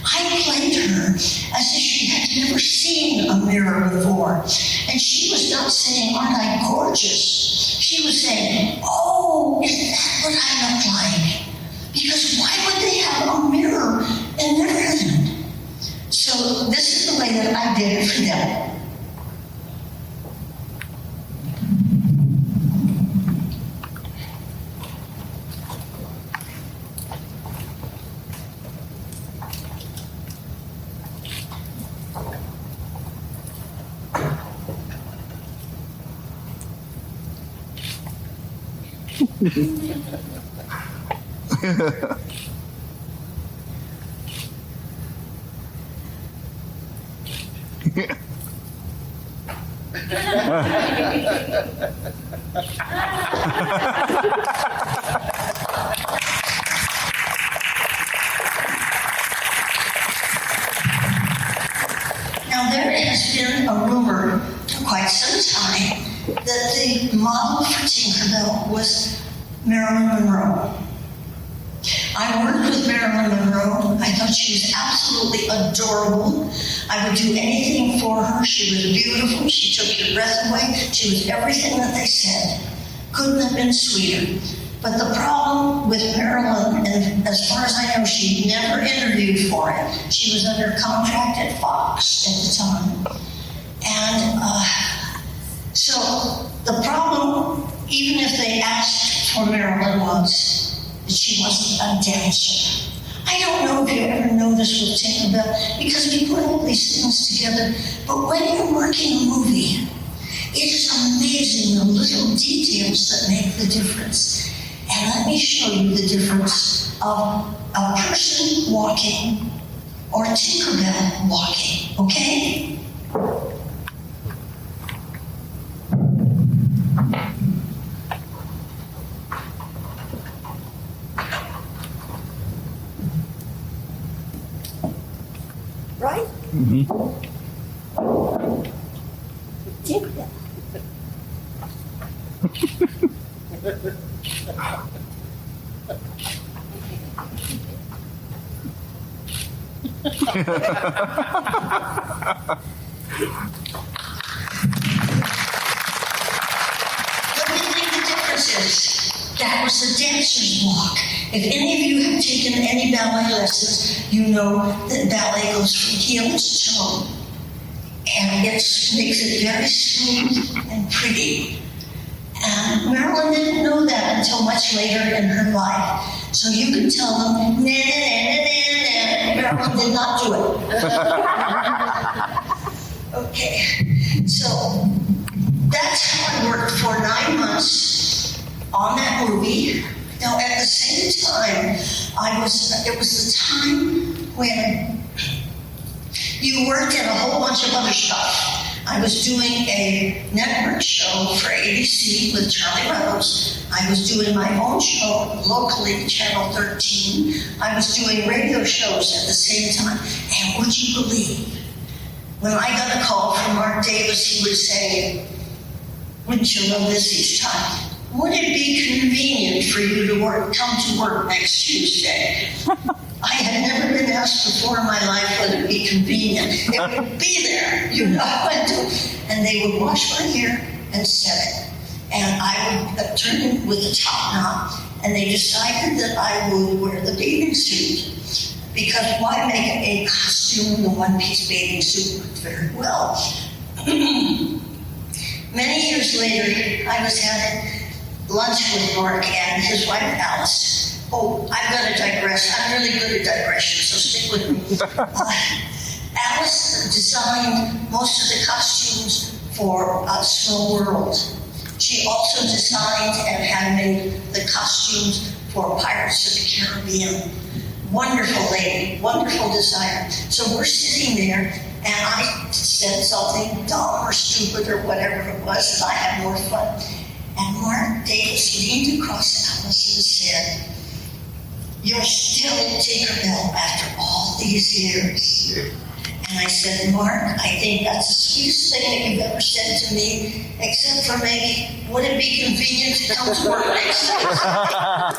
I played her as if she had never seen a mirror before. And she was not saying, aren't I gorgeous? She was saying, oh, is that what I look like? Because why would they have a mirror in their head? So this is the way that I did it for them. Now, there has been a rumor for quite some time that the model for Tinkerbell was Marilyn Monroe. I worked with Marilyn Monroe. I thought she was absolutely adorable. I would do anything for her. She was beautiful. She took your breath away. She was everything that they said. Couldn't have been sweeter. But the problem with Marilyn, and as far as I know, she never interviewed for it. She was under contract at Fox at the time. And so the problem, even if they asked for Marilyn, was that she wasn't a dancer. I don't know if you ever noticed with Tinkerbell, because we put all these things together, but when you're working a movie, it is amazing the little details that make the difference. And let me show you the difference of a person walking or Tinkerbell walking, okay? Right? Mm-hmm. Tinkerbell. That was the dancer's walk. If any of you have taken any ballet lessons, you know that ballet goes from heel to toe. And it makes it very smooth and pretty. And Marilyn didn't know that until much later in her life. So you can tell them, nah, nah, nah, nah, nah, nah. Marilyn did not do it. Okay, so that's how I worked for 9 months on that movie. Now, at the same time, it was the time when you worked in a whole bunch of other stuff. I was doing a network show for ABC with Charlie Reynolds. I was doing my own show locally, Channel 13. I was doing radio shows at the same time. And would you believe, when I got a call from Mark Davis, he would say, wouldn't you love this each time? Would it be convenient for you to come to work next Tuesday? I had never been asked before in my life whether it be convenient. It would be there, you know. And they would wash my hair and set it. and I would turn it with a top knot, and they decided that I would wear the bathing suit. Because why make a costume in a one-piece bathing suit worked very well? Many years later, I was having lunch with Mark and his wife Alice. Oh, I'm going to digress. I'm really good at digression, so stick with me. Alice designed most of the costumes for Snow World. She also designed and had made the costumes for Pirates of the Caribbean. Wonderful lady, wonderful designer. So we're sitting there, and I said something dumb or stupid or whatever it was, and I had more fun. And Mark Davis leaned across Alice and said, "You're still Tinkerbell after all these years." And I said, "Mark, I think that's the sweetest thing that you've ever said to me, except for maybe, would it be convenient to come to work next time?"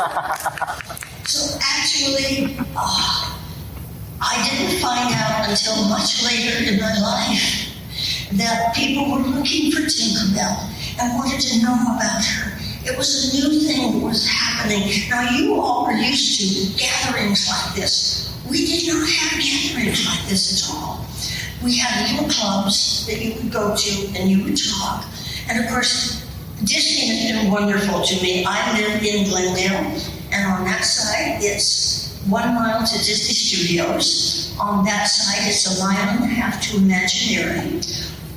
So actually, I didn't find out until much later in my life that people were looking for Tinkerbell and wanted to know about her. It was a new thing that was happening. Now, you all are used to gatherings like this. We did not have gatherings like this at all. We had little clubs that you would go to and you would talk. And of course, Disney has been wonderful to me. I live in Glendale, and on that side, it's 1 mile to Disney Studios. On that side, it's 1.5 miles to Imagineering.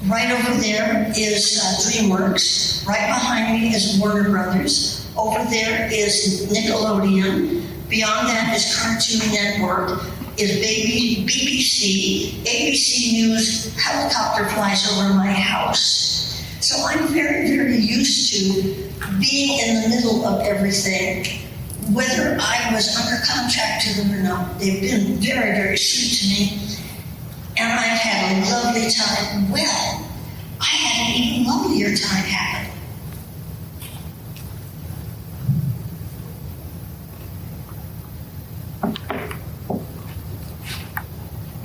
Right over there is DreamWorks. Right behind me is Warner Brothers. Over there is Nickelodeon. Beyond that is Cartoon Network, is BBC. ABC News helicopter flies over my house. So I'm very, very used to being in the middle of everything, whether I was under contract to them or not. They've been very, very sweet to me. And I've had a lovely time. Well, I had an even lovelier time happen.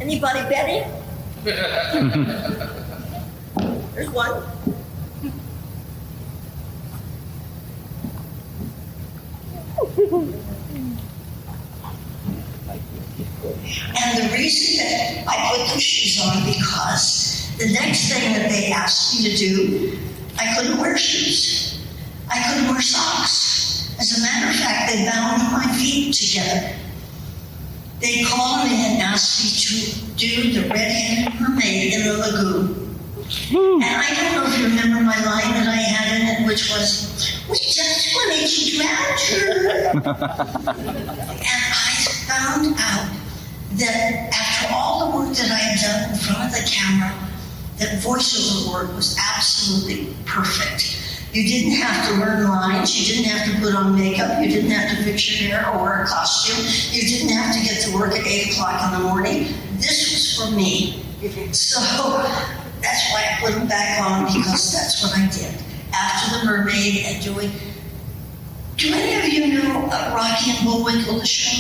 Anybody betting? There's one. And the reason that I put those shoes on, because the next thing that they asked me to do, I couldn't wear shoes. I couldn't wear socks. As a matter of fact, they bound my feet together. They called me and asked me to do the red-headed mermaid in the lagoon. And I don't know if you remember my line that I had in it, which was, "We just wanted to drown her." And I found out that after all the work that I had done in front of the camera, that voiceover work was absolutely perfect. You didn't have to learn lines, you didn't have to put on makeup, you didn't have to fix your hair or wear a costume, you didn't have to get to work at 8 o'clock in the morning. This was for me. So that's why I put them back on, because that's what I did. After the mermaid and doing, do any of you know Rocky and Bullwinkle, the show?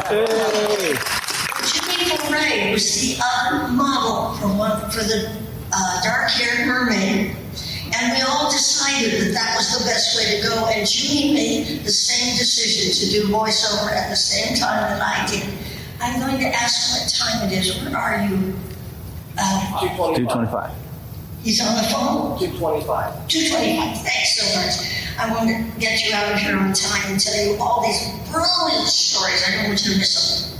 Hey. Jimmy Foray was the other model for the dark-haired mermaid, and we all decided that that was the best way to go, and Jimmy made the same decision to do voiceover at the same time that I did. I'm going to ask what time it is. Where are you? 2:25. He's on the phone? 2:25. 2:25. Thanks so much. I want to get you out of here on time and tell you all these brilliant stories. I don't want you to miss them.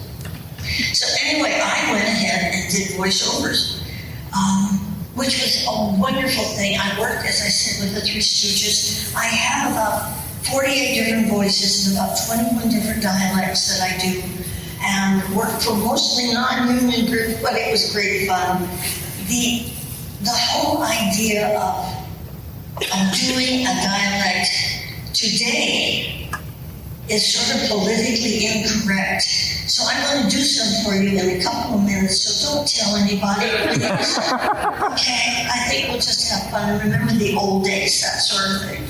So anyway, I went ahead and did voiceovers, which was a wonderful thing. I worked, as I said, with the Three Stooges. I have about 48 different voices and about 21 different dialects that I do, and worked for mostly non-union groups, but it was great fun. The whole idea of doing a dialect today is sort of politically incorrect. So I'm going to do some for you in a couple of minutes, so don't tell anybody, please. Okay, I think we'll just have fun and remember the old days, that sort of thing.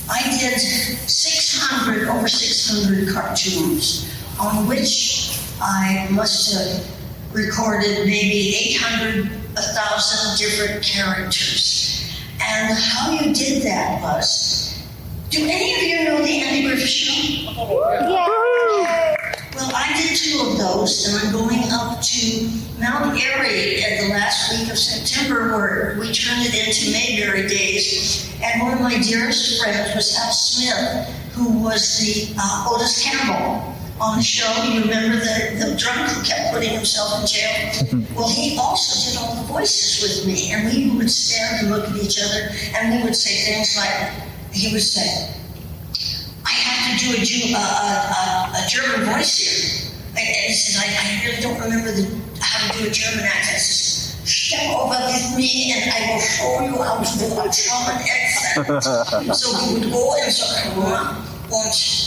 I did over 600 cartoons, on which I must have recorded maybe 800 1,000 different characters. And how you did that was, do any of you know the Andy Griffith Show? Yeah. Well, I did 2 of those, and I'm going up to Mount Airy at the last week of September, where we turned it into Mayberry Days. And one of my dearest friends was Hal Smith, who was the Otis Campbell on the show. You remember the drunk who kept putting himself in jail? Well, he also did all the voices with me, and we would stand and look at each other, and we would say things like, he would say, I have to do a German voice here. And he says, I really don't remember how to do a German accent. He says, step over with me and I will show you how to do a German accent. So we would go and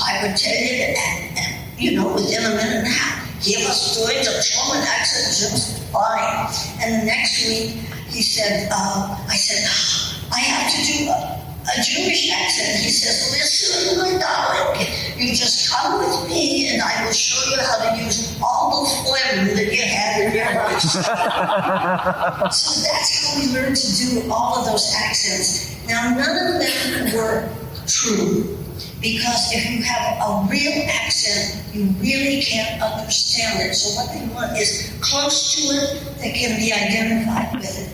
I would tell you, and within a minute and a half, he was doing the German accent just fine. And the next week, he said, I said, I have to do a Jewish accent. He says, listen, my darling, you just come with me and I will show you how to use all the phlegm that you have in your voice. So that's how we learned to do all of those accents. Now, none of them were true, because if you have a real accent, you really can't understand it. So what they want is close to it that can be identified with it.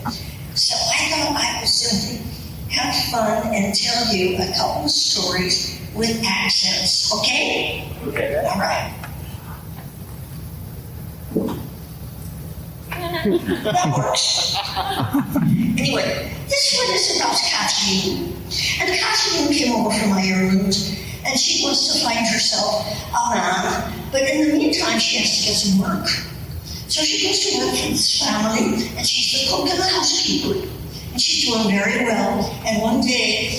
So I thought I would simply have fun and tell you a couple of stories with accents, okay? Okay. All right. That works. Anyway, this one is about Kathleen. And Kathleen came over from Ireland, and she wants to find herself a man, but in the meantime, she has to get some work. So she goes to work for this family, and she's the cook and the housekeeper. And she's doing very well. And one day,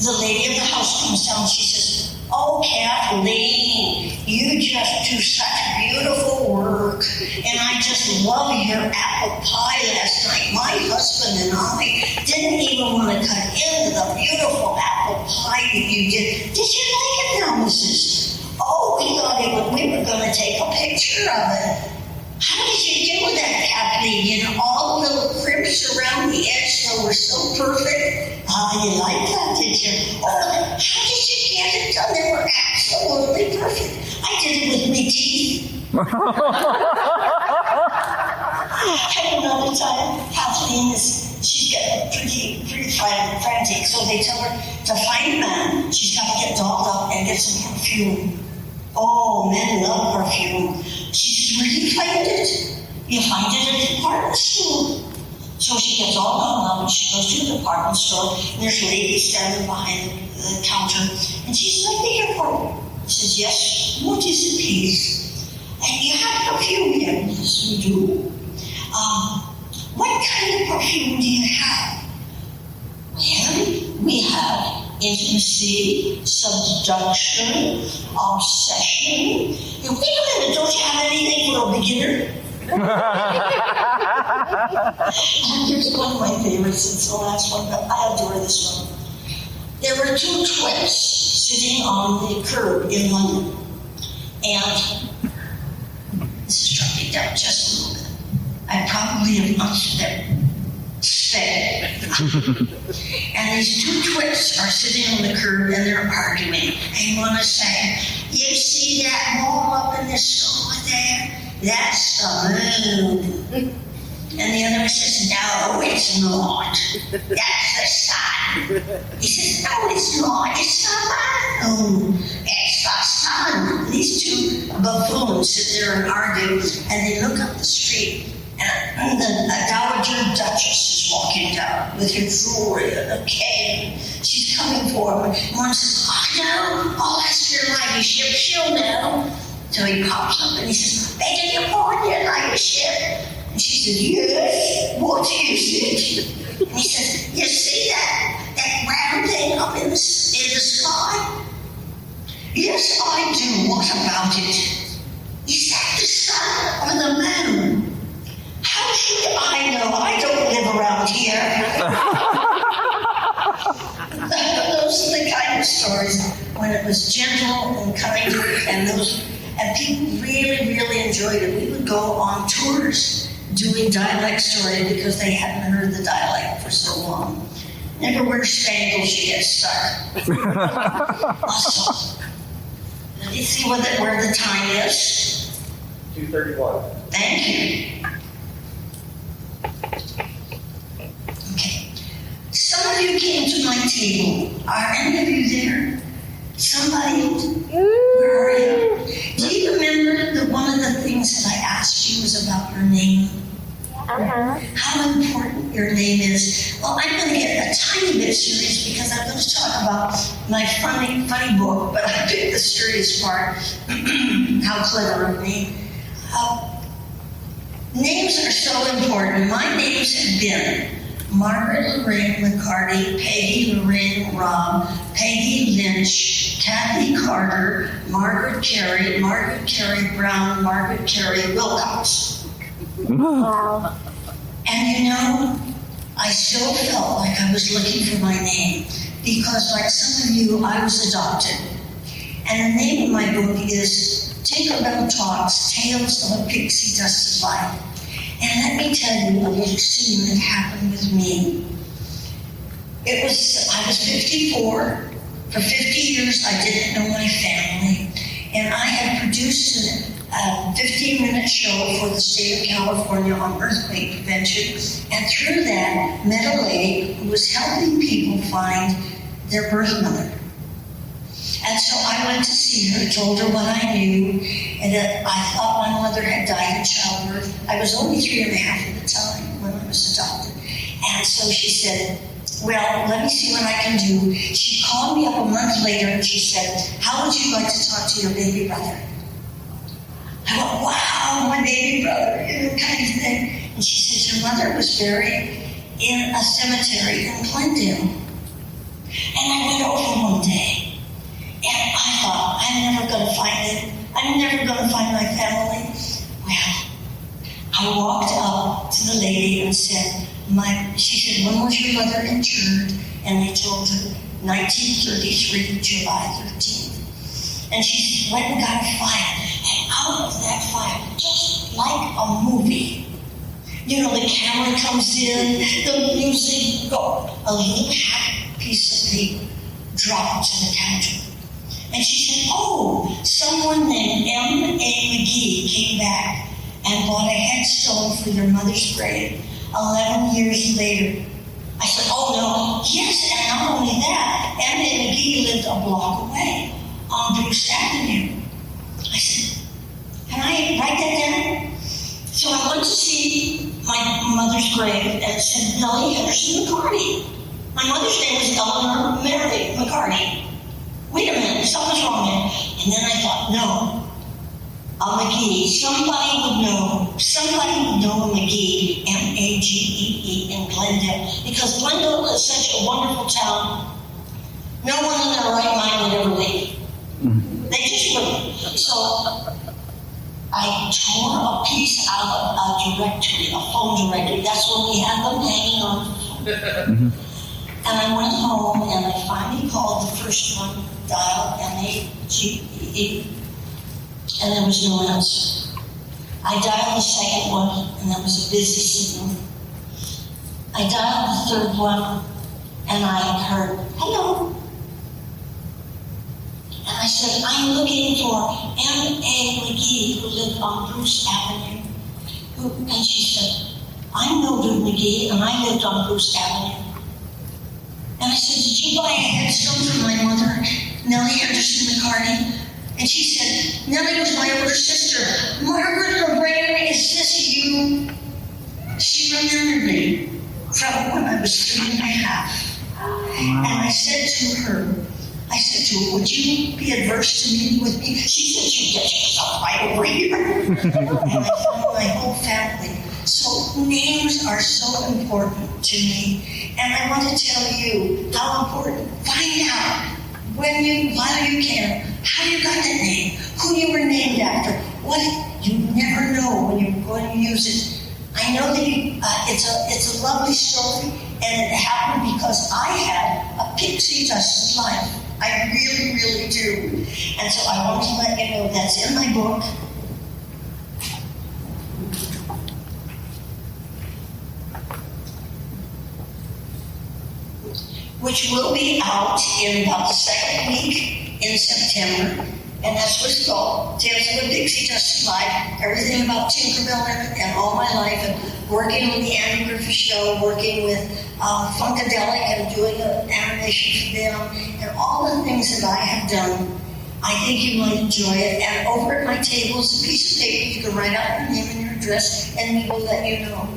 the lady of the house comes down and she says, oh, Kathleen, you just do such beautiful work. And I just love your apple pie last night. My husband and I didn't even want to cut into the beautiful apple pie that you did. Did you like it now, Mrs.? Oh, we thought we were going to take a picture of it. How did you do that, Kathleen? All the little crimps around the edge that were so perfect. You like that, did you? Oh, how did you get it done? They were absolutely perfect. I did it with my teeth. And another time, Kathleen she's getting pretty frantic, so they tell her to find a man. She's got to get dolled up and get some perfume. Oh, men love perfume. She says, where do you find it? You find it at the department store. So she gets all dolled up and she goes to the department store, and there's a lady standing behind the counter, and she says, I beg your pardon. She says, yes, what is it, please? And you have perfume here? Yes, we do. What kind of perfume do you have? Well, we have intimacy, subduction, obsession. Wait a minute, don't you have anything for a beginner? Here's one of my favorites, it's the last one, but I adore this one. There were 2 twins sitting on the curb in London, and this is dropping down just a little bit. I probably have munched them. And these 2 twits are sitting on the curb and they're arguing. And one is saying, you see that mole up in the sky there? That's the moon. And the other one says, no, it's not. That's the sun. He says, no, it's not. It's the moon. It's the sun. These 2 buffoons sit there and argue, and they look up the street. And a dowager duchess is walking down with her jewelry and a cane. She's coming for him. One says, no, I'll ask your ladyship, she'll know. So he pops up and he says, begging your pardon, your ladyship. And she says, yes, what is it? And he says, you see that round thing up in the sky? Yes, I do. What about it? Is that the sun or the moon? How should I know? I don't live around here. Those are the kind of stories when it was gentle and kind and people really, really enjoyed it. We would go on tours doing dialect story because they hadn't heard the dialect for so long. Never wear spangles, you get stuck. Awesome. You see where the time is? 2:31. Thank you. Okay. Some of you came to my table. Are any of you there? Somebody? Where are you? Do you remember that one of the things that I asked you was about your name? How important your name is. Well, I'm going to get a tiny bit serious because I'm going to talk about my funny book, but I picked the serious part. How clever of me. Names are so important. My names have been Margaret Lorraine McCarty, Peggy Lorraine Robb, Peggy Lynch, Kathy Carter, Margaret Kerry Brown, Margaret Kerry Wilcox. Wow. And you know, I still felt like I was looking for my name because, like some of you, I was adopted. And the name of my book is Tinkerbell Talks, Tales of a Pixie Dust's Life. And let me tell you a little scene that happened with me. I was 54. For 50 years, I didn't know my family. And I had produced a 15-minute show for the state of California on earthquake prevention. And through that, met a lady who was helping people find their birth mother. And so I went to see her, told her what I knew, and that I thought my mother had died in childbirth. I was only 3.5 at the time when I was adopted. And so she said, well, let me see what I can do. She called me up a month later and she said, how would you like to talk to your baby brother? I went, wow, my baby brother, kind of thing. And she says, her mother was buried in a cemetery in Glendale. And I went over one day. And I thought, I'm never going to find it. I'm never going to find my family. Well, I walked up to the lady and said, she said, when was your mother interred? And I told her, 1933, July 13th. And she went and got a file. And out of that file, just like a movie, you know, the camera comes in, the music, a little piece of paper dropped to the counter. And she said, oh, someone named M.A. McGee came back and bought a headstone for your mother's grave 11 years later. I said, oh, no, yes, and not only that, M.A. McGee lived a block away on Bruce Avenue. I said, can I write that down? So I went to see my mother's grave and it said, Nellie Henderson McCarty. My mother's name was Eleanor Mary McCarty. Wait a minute, something's wrong there. And then I thought, no, a McGee. Somebody would know a McGee, M-A-G-E-E, in Glendale. Because Glendale is such a wonderful town. No one in their right mind would ever leave. They just wouldn't. So I tore a piece out of a directory, a phone directory. That's when we had them hanging on the phone. And I went home and I finally called the first one, dialed M-A-G-E-E, and there was no answer. I dialed the second one and there was a busy signal. I dialed the third one and I heard, hello. And I said, I'm looking for M.A. McGee who lived on Bruce Avenue. And she said, I'm Mildred McGee and I lived on Bruce Avenue. And I said, did you buy a headstone for my mother, Nellie Henderson McCarty? And she said, Nellie was my older sister. Margaret Lorraine, is this you? She remembered me from when I was 3.5. And I said to her, would you be adverse to meeting with me? She said, you get yourself right over here. And I found my whole family. So names are so important to me. And I want to tell you how important. Find out while you can, how you got that name, who you were named after. You never know when you're going to use it. I know that it's a lovely story, and it happened because I had a pixie dust life. I really, really do. And so I want to let you know that's in my book. which will be out in about the second week in September. And that's what it's called, Tales of a Dixie Dusty Life. Everything about Tinkerbell in it and all my life. And working with the Andy Griffith Show, working with Funkadelic and doing an animation for them. And all the things that I have done, I think you might enjoy it. And over at my table is a piece of paper. You can write out your name and your address, and we will let you know.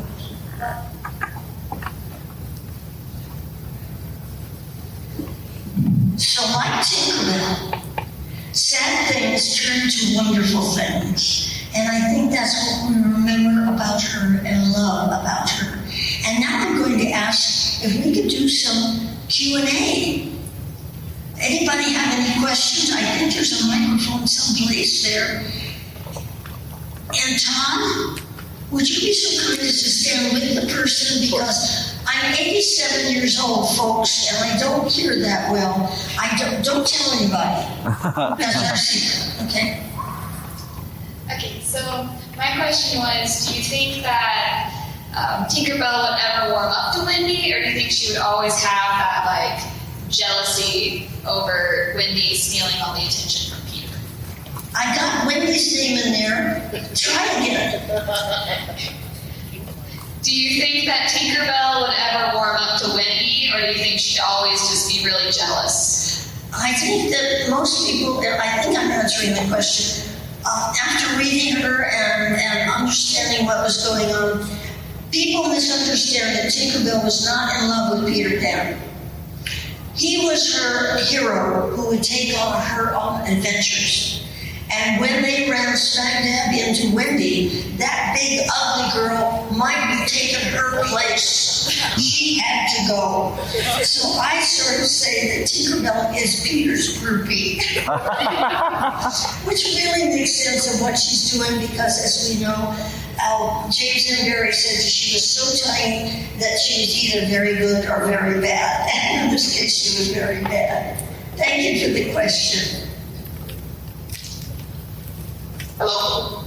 So like Tinkerbell, sad things turn to wonderful things. And I think that's what we remember about her and love about her. And now I'm going to ask if we could do some Q&A. Anybody have any questions? I think there's a microphone someplace there. And Todd, would you be so kind as to stand with the person? Because I'm 87 years old, folks, and I don't hear that well. Don't tell anybody. That's our secret, okay? Okay, so my question was, do you think that Tinkerbell would ever warm up to Wendy, or do you think she would always have that, like, jealousy over Wendy stealing all the attention from Peter? I got Wendy's name in there. Try again. Do you think that Tinkerbell would ever warm up to Wendy, or do you think she'd always just be really jealous? I think that most people, I think I'm answering the question. After reading her and understanding what was going on, people misunderstand that Tinkerbell was not in love with Peter Pan. He was her hero who would take on her own adventures. And when they ran smack dab into Wendy, that big ugly girl might be taking her place. She had to go. So I sort of say that Tinkerbell is Peter's groupie. Which really makes sense of what she's doing because, as we know, James M. Barrie said that she was so tiny that she was either very good or very bad. And in this case, she was very bad. Thank you for the question. Hello.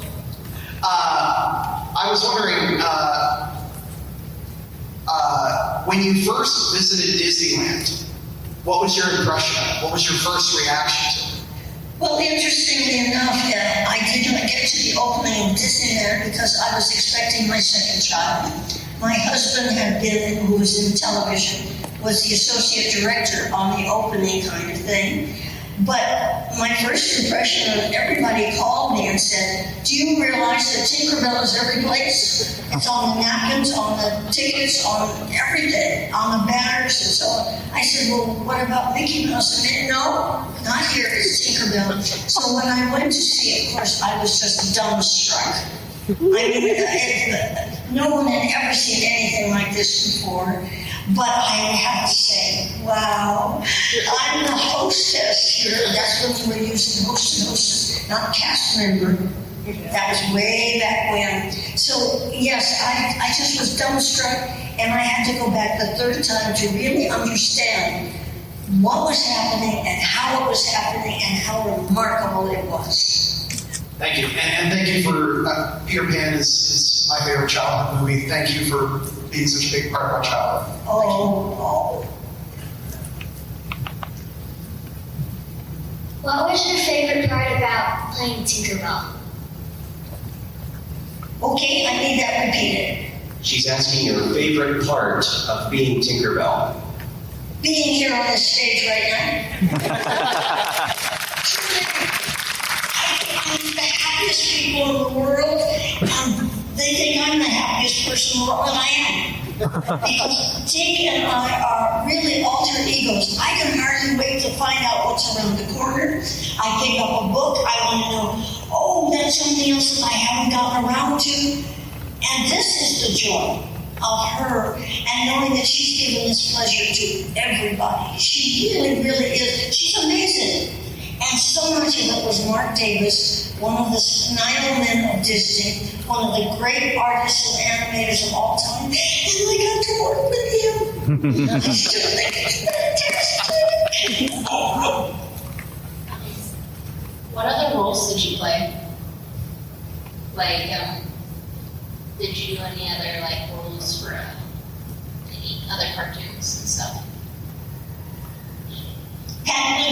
I was wondering, when you first visited Disneyland, what was your impression? What was your first reaction to it? Well, interestingly enough, I did not get to the opening of Disneyland because I was expecting my second child. My husband had been, who was in television, was the associate director on the opening kind of thing. But my first impression, everybody called me and said, do you realize that Tinkerbell is every place? It's on the napkins, on the tickets, on everything, on the banners and so on. I said, well, what about Mickey Mouse? And they, no, not here, it's Tinkerbell. So when I went to see it, of course, I was just dumbstruck. I mean, no one had ever seen anything like this before. But I have to say, wow, I'm the hostess here. That's when we were using host and hostess, not cast member. That was way back when. So, yes, I just was dumbstruck, and I had to go back the third time to really understand what was happening and how it was happening and how remarkable it was. Thank you. And thank you for Peter Pan is my favorite childhood movie. Thank you for being such a big part of my childhood. Oh. What was your favorite part about playing Tinkerbell? Okay, I need that repeated. She's asking your favorite part of being Tinkerbell. Being here on this stage right now. I'm the happiest people in the world. They think I'm the happiest person in the world, and I am. Because Jake and I are really alter egos. I can hardly wait to find out what's around the corner. I pick up a book. I want to know, oh, that's something else that I haven't gotten around to. And this is the joy of her, and knowing that she's given this pleasure to everybody. She really, really is. She's amazing. And so much of it was Mark Davis, one of the Nile men of Disney, one of the great artists and animators of all time, and I got to work with him. He's doing fantastic. What other roles did you play? Like, did you do any other roles for any other cartoons and stuff?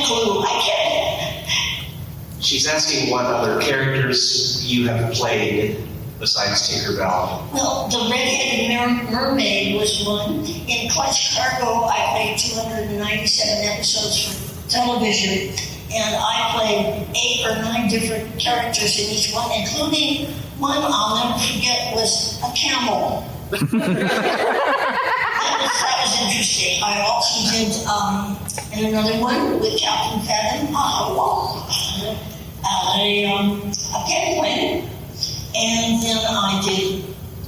clue. I can't. She's asking what other characters you have played besides Tinkerbell. Well, the Red-Headed Mermaid was one. In Clutch Cargo, I played 297 episodes for television, and I played 8 or 9 different characters in each one, including one I'll never forget was a camel. That was interesting. I also did in another one with Captain Fandom a penguin, and then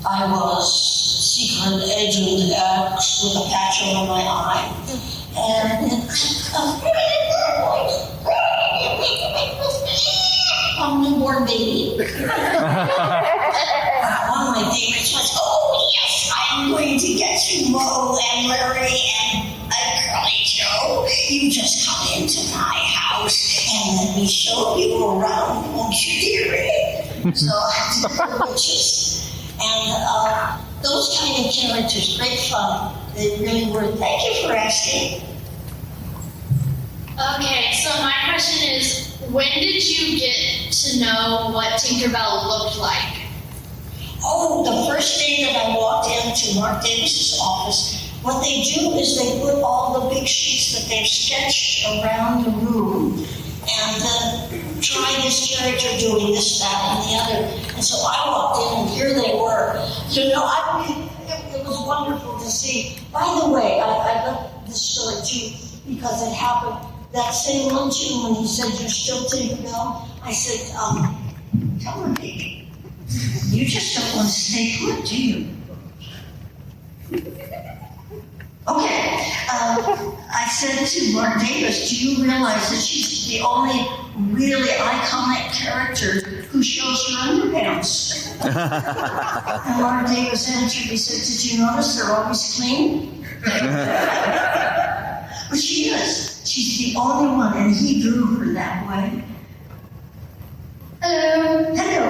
I was Secret Agent X with a patch over my eye, and then a newborn baby. One of my favorites was, oh yes, I'm going to get you Mo and Larry and Curly Joe. You just come into my house and let me show you around, won't you, dearie? So I did the witches. And those kind of characters, great fun. They really were. Thank you for asking. Okay, so my question is, when did you get to know what Tinkerbell looked like? Oh, the first day that I walked into Mark Davis's office, what they do is they put all the big sheets that they've sketched around the room and try this character doing this, that, and the other. And so I walked in and here they were. You know, it was wonderful to see. By the way, I love this story too because it happened that same luncheon when he said, "You're still Tinkerbell." I said, tell her, baby, you just don't want to stay put, do you? Okay, I said to Mark Davis, do you realize that she's the only really iconic character who shows her underpants? And Mark Davis answered, he said, did you notice they're always clean? But she is. She's the only one, and he drew her that way. Hello. Hello.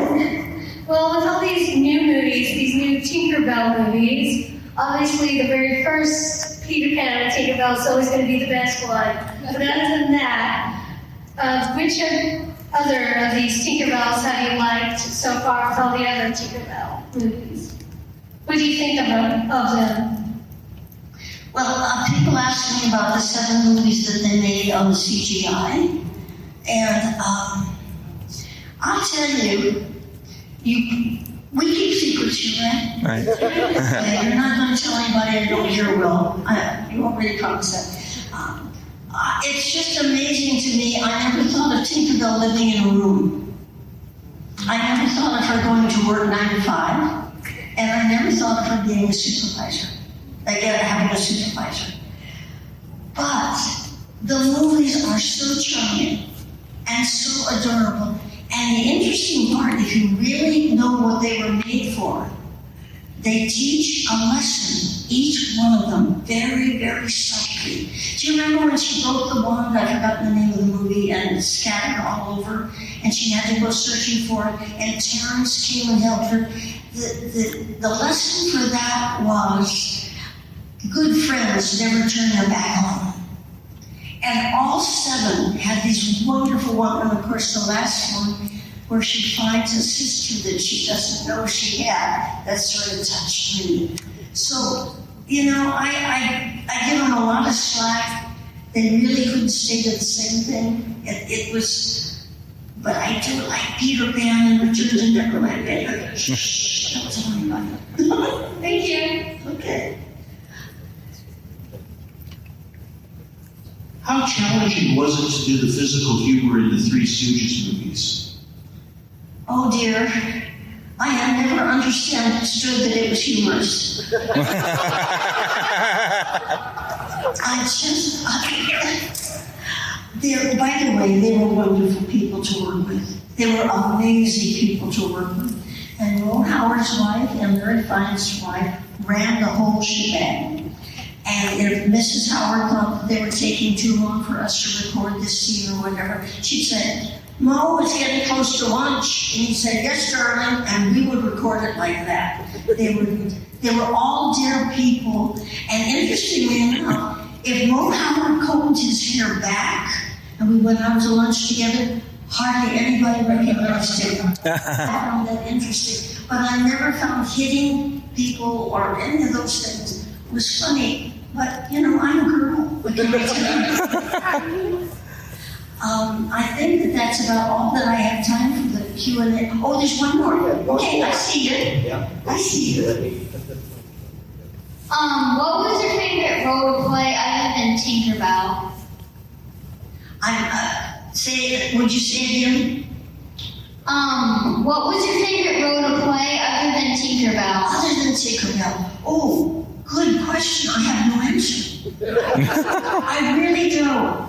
Well, with all these new movies, these new Tinkerbell movies, obviously the very first Peter Pan and Tinkerbell is always going to be the best one. But other than that, which other of these Tinkerbells have you liked so far with all the other Tinkerbell movies? What do you think of them? Well, people ask me about the 7 movies that they made on the CGI, and I'll tell you, we keep secrets here, right? Okay, you're not going to tell anybody, I don't hear will. You already promised that. It's just amazing to me. I never thought of Tinkerbell living in a room. I never thought of her going to work 9 to 5, and I never thought of her being a supervisor. Again, having a supervisor. But the movies are so charming and so adorable. And the interesting part, if you really know what they were made for, they teach a lesson, each one of them, very, very subtly. Do you remember when she broke the wand? I've forgotten the name of the movie, and it scattered all over, and she had to go searching for it, and Terrence came and helped her. The lesson for that was, good friends never turn their back on them. And all 7 had these wonderful ones, and of course the last one, where she finds a sister that she doesn't know she had, that sort of touched me. So, you know, I give them a lot of slack. They really couldn't stay to the same thing. It was, but I do like Peter Pan and Return to Neverland. Shh, don't tell anybody. Thank you. Okay. How challenging was it to do the physical humor in the Three Stooges movies? Oh dear, I have never understood that it was humorous. By the way, they were wonderful people to work with. They were amazing people to work with. And Ron Howard's wife and Larry Fine's wife ran the whole shebang. And if Mrs. Howard thought that they were taking too long for us to record this scene or whatever, she'd say, Mo, it's getting close to lunch. And he'd say, yes, darling, and we would record it like that. They were all dear people. And interestingly enough, if Mo Howard combed his hair back, and we went out to lunch together. Hardly anybody recognized him. I found that interesting. But I never found hitting people or any of those things was funny. But, you know, I'm a girl. What can I tell you? I think that that's about all that I have time for the Q&A. Oh, there's one more. Okay, I see it. Yeah. I see it. What was your favorite role to play other than Tinkerbell? Would you say it again? What was your favorite role to play other than Tinkerbell? Other than Tinkerbell? Oh, good question. I have no answer. I really don't.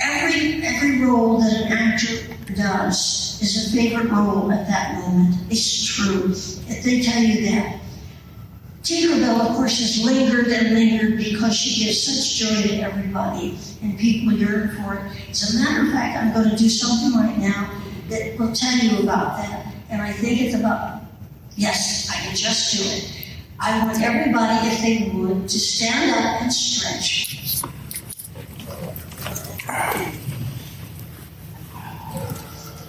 Every role that an actor does is a favorite role at that moment. It's true. They tell you that. Tinkerbell, of course, has lingered and lingered because she gives such joy to everybody, and people yearn for it. As a matter of fact, I'm going to do something right now that will tell you about that, and I think it's about, yes, I can just do it. I want everybody, if they would, to stand up and stretch.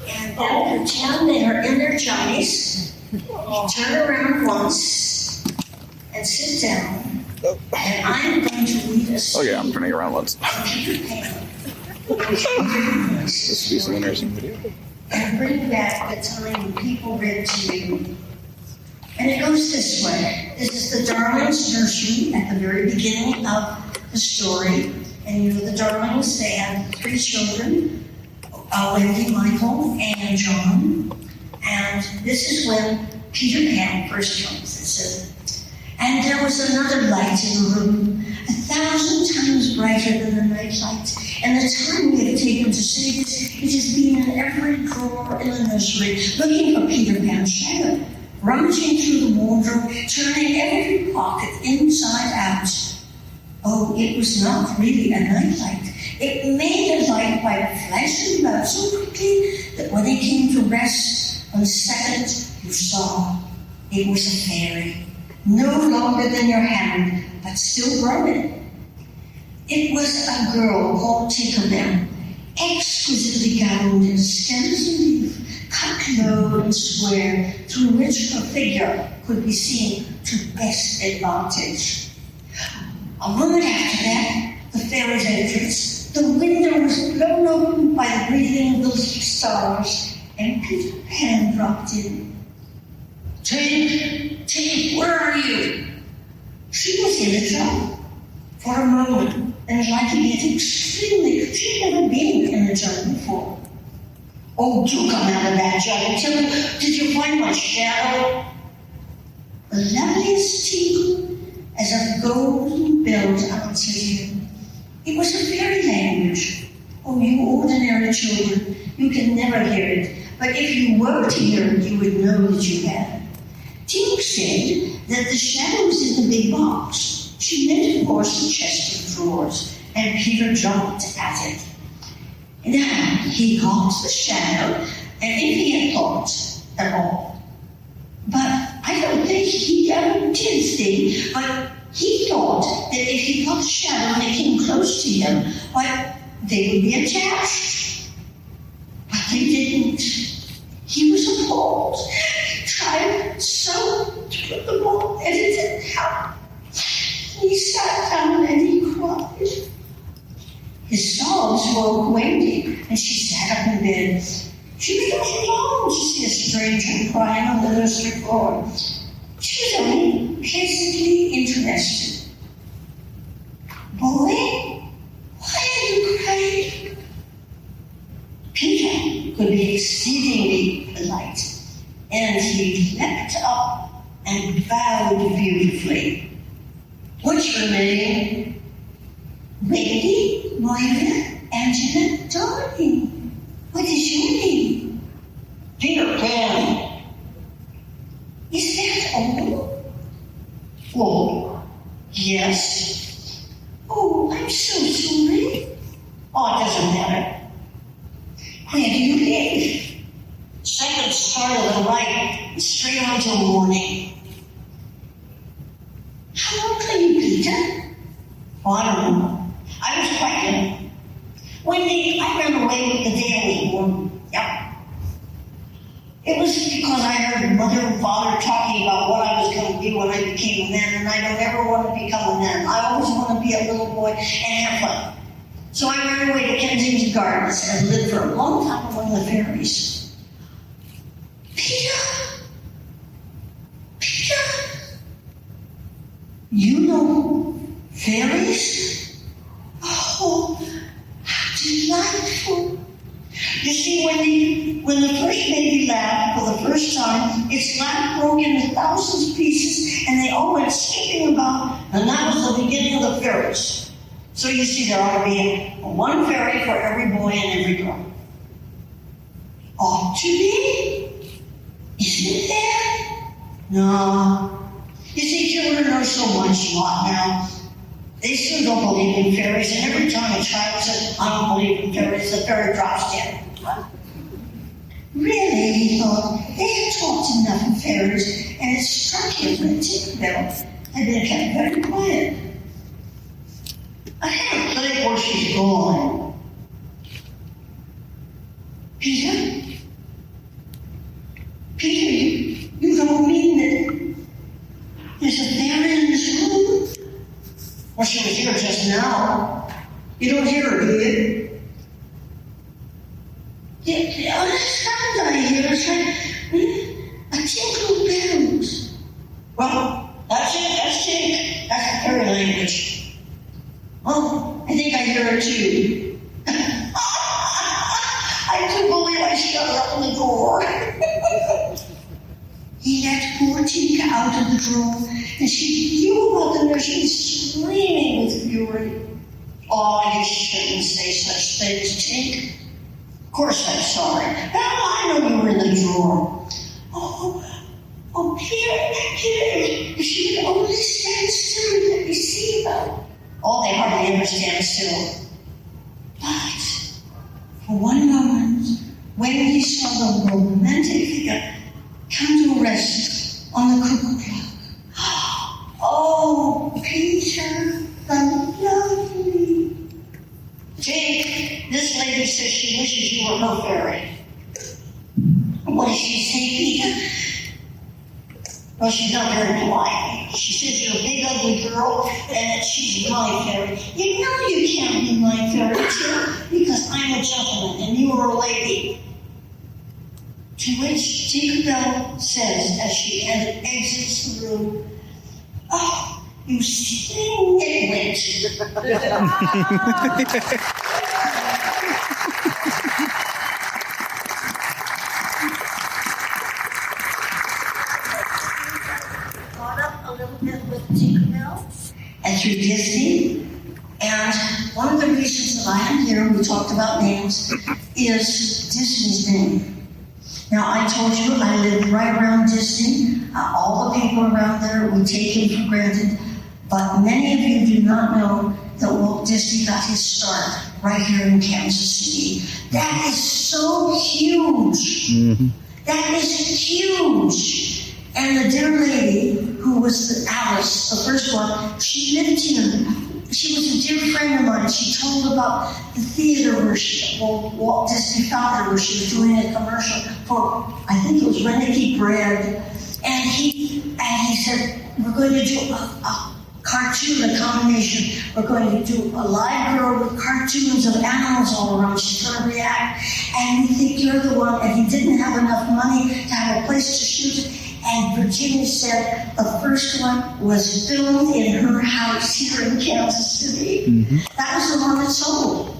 And then pretend they are in their johnnies. Turn around once. And sit down, and I'm going to read a story. Oh yeah, I'm turning around once. This would be some interesting video. And bring back the time when people read to you. And it goes this way. This is the Darlings nursery at the very beginning of the story. And you know the Darlings, they have 3 children, Wendy, Michael, and John. And this is when Peter Pan first comes. It says, and there was another light in the room, 1,000 times brighter than the night light. And the time we have taken to say this, it has been in every drawer in the nursery, looking for Peter Pan's shadow, rummaging through the wardrobe, turning every pocket inside out. Oh, it was not really a night light. It made a light by flashing about so quickly that when it came to rest on the second, you saw it was a fairy. No longer than your hand, but still growing. It was a girl called Tinkerbell, exquisitely gowned in a skeleton leaf, cut low and square, through which her figure could be seen to best advantage. A moment after that, the fairy's entrance, the window was blown open by the breathing of those stars, and Peter Pan dropped in. Tink, where are you? She was in a jar for a moment, and like to get extremely, she'd never been in a jar before. Oh, do come out of that jar and tell me, did you find my shadow? The loveliest tinkle as a golden bell answered him. It was a fairy language. Oh, you ordinary children, you can never hear it, but if you were to hear it, you would know that you had. Tink said that the shadow was in the big box. She meant, of course, the chest of drawers, and Peter jumped at it. Now he caught the shadow, and if he had thought at all. But I don't think he ever did think, but he thought that if he caught the shadow and it came close to him, why, they would be attached. But they didn't. He was appalled. He tried so to put them all, and it didn't help. He sat down and he cried. His sobs woke Wendy, and she sat up in bed. She began to long to see a stranger crying on the nursery floor. She was only pleasantly interested. Boy, why are you crying? Peter could be exceedingly polite, and he leapt up and bowed beautifully. What's your name? Wendy, Moira, Angela, Dorothy. What is your name? Peter Pan. Is that all? Oh, yes. Oh, I'm so sorry. Oh, it doesn't matter. Where do you live? Second story on the right, straight on till morning. How old are you, Peter? Oh, I don't know. I was quite young. Wendy, I remember away with the daily one. Yep. It was because I heard mother and father talking about what I was going to be when I became a man, and I don't ever want to become a man. I always want to be a little boy and have fun. So I ran away to Kensington Gardens and lived for a long time among the fairies. Peter! You know fairies? Oh, how delightful. You see, when the first baby laughed for the first time, its laugh broke into 1,000 pieces, and they all went skipping about, and that was the beginning of the fairies. So you see, there ought to be one fairy for every boy and every girl. Ought to be? Isn't there? No. You see, children know so much now. They still don't believe in fairies, and every time a child says, I don't believe in fairies, the fairy drops dead. Really, he thought, they had talked enough of fairies, and it struck him that Tinkerbell had been kept very quiet. I can't think where she's going. Peter? Peter, you don't mean that there's a fairy in this room? Well, she was here just now. You don't hear her, do you? Yeah, other sound I hear is like a tinkle of bells. Well, that's it, that's Tink. That's the fairy language. Oh, I think I hear her too. I do believe I shut her in the door. He let poor Tinka out of the drawer, and she flew about the nursery screaming with fury. Oh, you shouldn't say such things, Tink. Of course I'm sorry. Well, I know you were in the drawer. Oh, Peter, if she would only stand still and let me see them. Oh, they hardly ever stand still. But for one moment, when he saw the romantic figure come to rest on the cuckoo clock. Oh, Peter, the lovely. Jake, this lady says she wishes you were her fairy. What does she say, Peter? Well, she's not very polite. She says you're a big, ugly girl and that she's my fairy. You know you can't be my fairy, too, because I'm a gentleman and you are a lady. To which Tinkerbell says as she exits the room, oh, you sting nitwit. Caught up a little bit with Tinkerbell and through Disney. And one of the reasons that I am here, we talked about names, is Disney's name. Now, I told you I live right around Disney. All the people around there we take it for granted. But many of you do not know that Walt Disney got his start right here in Kansas City. That is so huge. Mm-hmm. That is huge. And the dear lady who was Alice, the first one, she lived here. She was a dear friend of mine. She told about the theater where Walt Disney found her, where she was doing a commercial for, I think it was Renegade Bread. And he said, we're going to do a cartoon, a combination. We're going to do a live girl with cartoons of animals all around. She's going to react. And we think you're the one. And he didn't have enough money to have a place to shoot. And Virginia said the first one was filmed in her house here in Kansas City. Mm-hmm. That was the one that sold.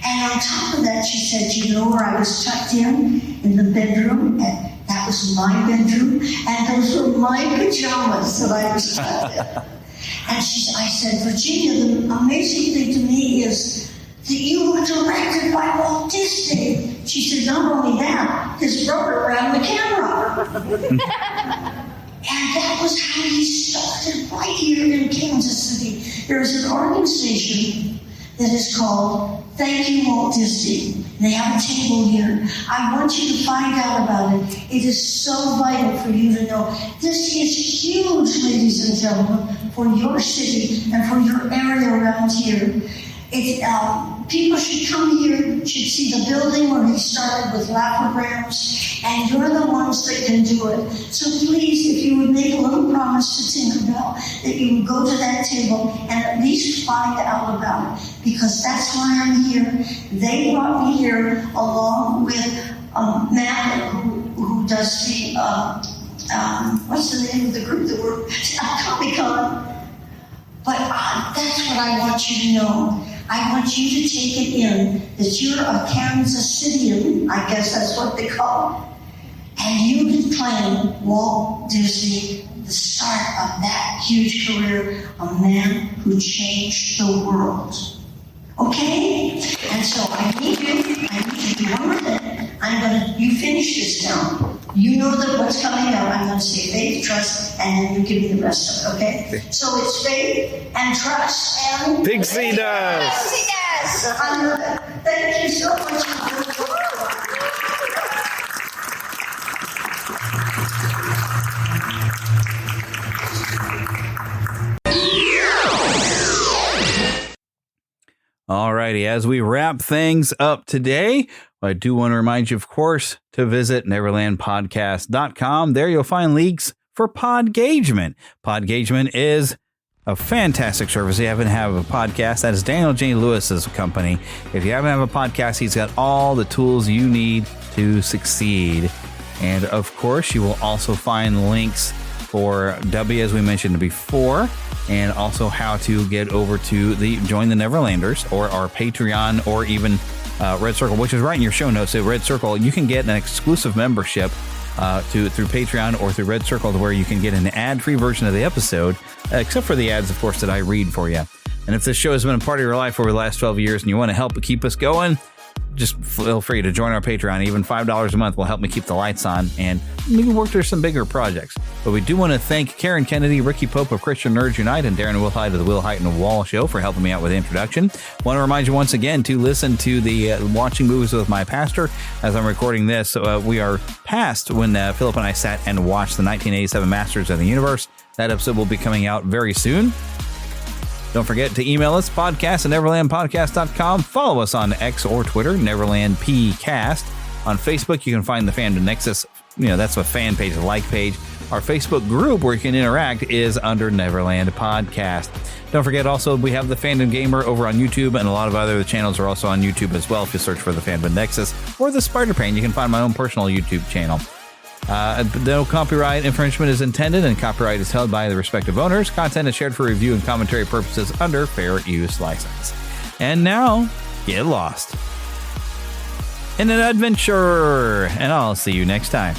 And on top of that, she said, you know where I was tucked in the bedroom? And that was my bedroom. And those were my pajamas that I was tucked in. And I said, Virginia, the amazing thing to me is that you were directed by Walt Disney. She said, not only that, his brother ran the camera. And that was how he started right here in Kansas City. There's an organization that is called Thank You, Walt Disney. They have a table here. I want you to find out about it. It is so vital for you to know. This is huge, ladies and gentlemen, for your city and for your area around here. People should come here, should see the building where he started with lapograms, and you're the ones that can do it. So please, if you would make a little promise to Tinkerbell that you would go to that table and at least find out about it, because that's why I'm here. They brought me here along with Matt, who does the, what's the name of the group that we're, Comic-Con. But that's what I want you to know. I want you to take it in that you're a Kansas Cityan, I guess that's what they call it, and you can claim Walt Disney, the start of that huge career, a man who changed the world. Okay? And so I need you to do one more thing. You finish this now. You know that what's coming up. I'm going to say faith, trust, and then you give me the rest of it, okay? So it's faith and trust and... Pixie dust! Pixie dust! I love it. Thank you so much. Alrighty, as we wrap things up today, I do want to remind you, of course, to visit neverlandpodcast.com. There you'll find links for Podgagement. Podgagement is a fantastic service. If you haven't have a podcast, that is Daniel J. Lewis's company. If you haven't have a podcast, he's got all the tools you need to succeed. And of course, you will also find links for W, as we mentioned before, and also how to get over to join the Neverlanders or our Patreon or even Red Circle, which is right in your show notes. At Red Circle, you can get an exclusive membership through Patreon or through Red Circle, where you can get an ad-free version of the episode, except for the ads, of course, that I read for you. And if this show has been a part of your life over the last 12 years and you want to help keep us going, just feel free to join our Patreon. Even $5 a month will help me keep the lights on and maybe work through some bigger projects. But we do want to thank Karen Kennedy, Ricky Pope of Christian Nerds Unite, and Darren Wilhite of the Will Height and Wall Show for helping me out with the introduction. Want to remind you once again to listen to the Watching Movies with My Pastor. As I'm recording this, we are past when Philip and I sat and watched the 1987 Masters of the Universe. That episode will be coming out very soon. Don't forget to email us, podcast@neverlandpodcast.com. Follow us on X or Twitter, NeverlandPcast. On Facebook, you can find the Fandom Nexus. That's a fan page, a like page. Our Facebook group where you can interact is under Neverland Podcast. Don't forget also, we have the Fandom Gamer over on YouTube, and a lot of other channels are also on YouTube as well. If you search for the Fandom Nexus or the Spider Pain, you can find my own personal YouTube channel. No copyright infringement is intended, and copyright is held by the respective owners. Content is shared for review and commentary purposes under fair use license. And now, get lost in an adventure, and I'll see you next time.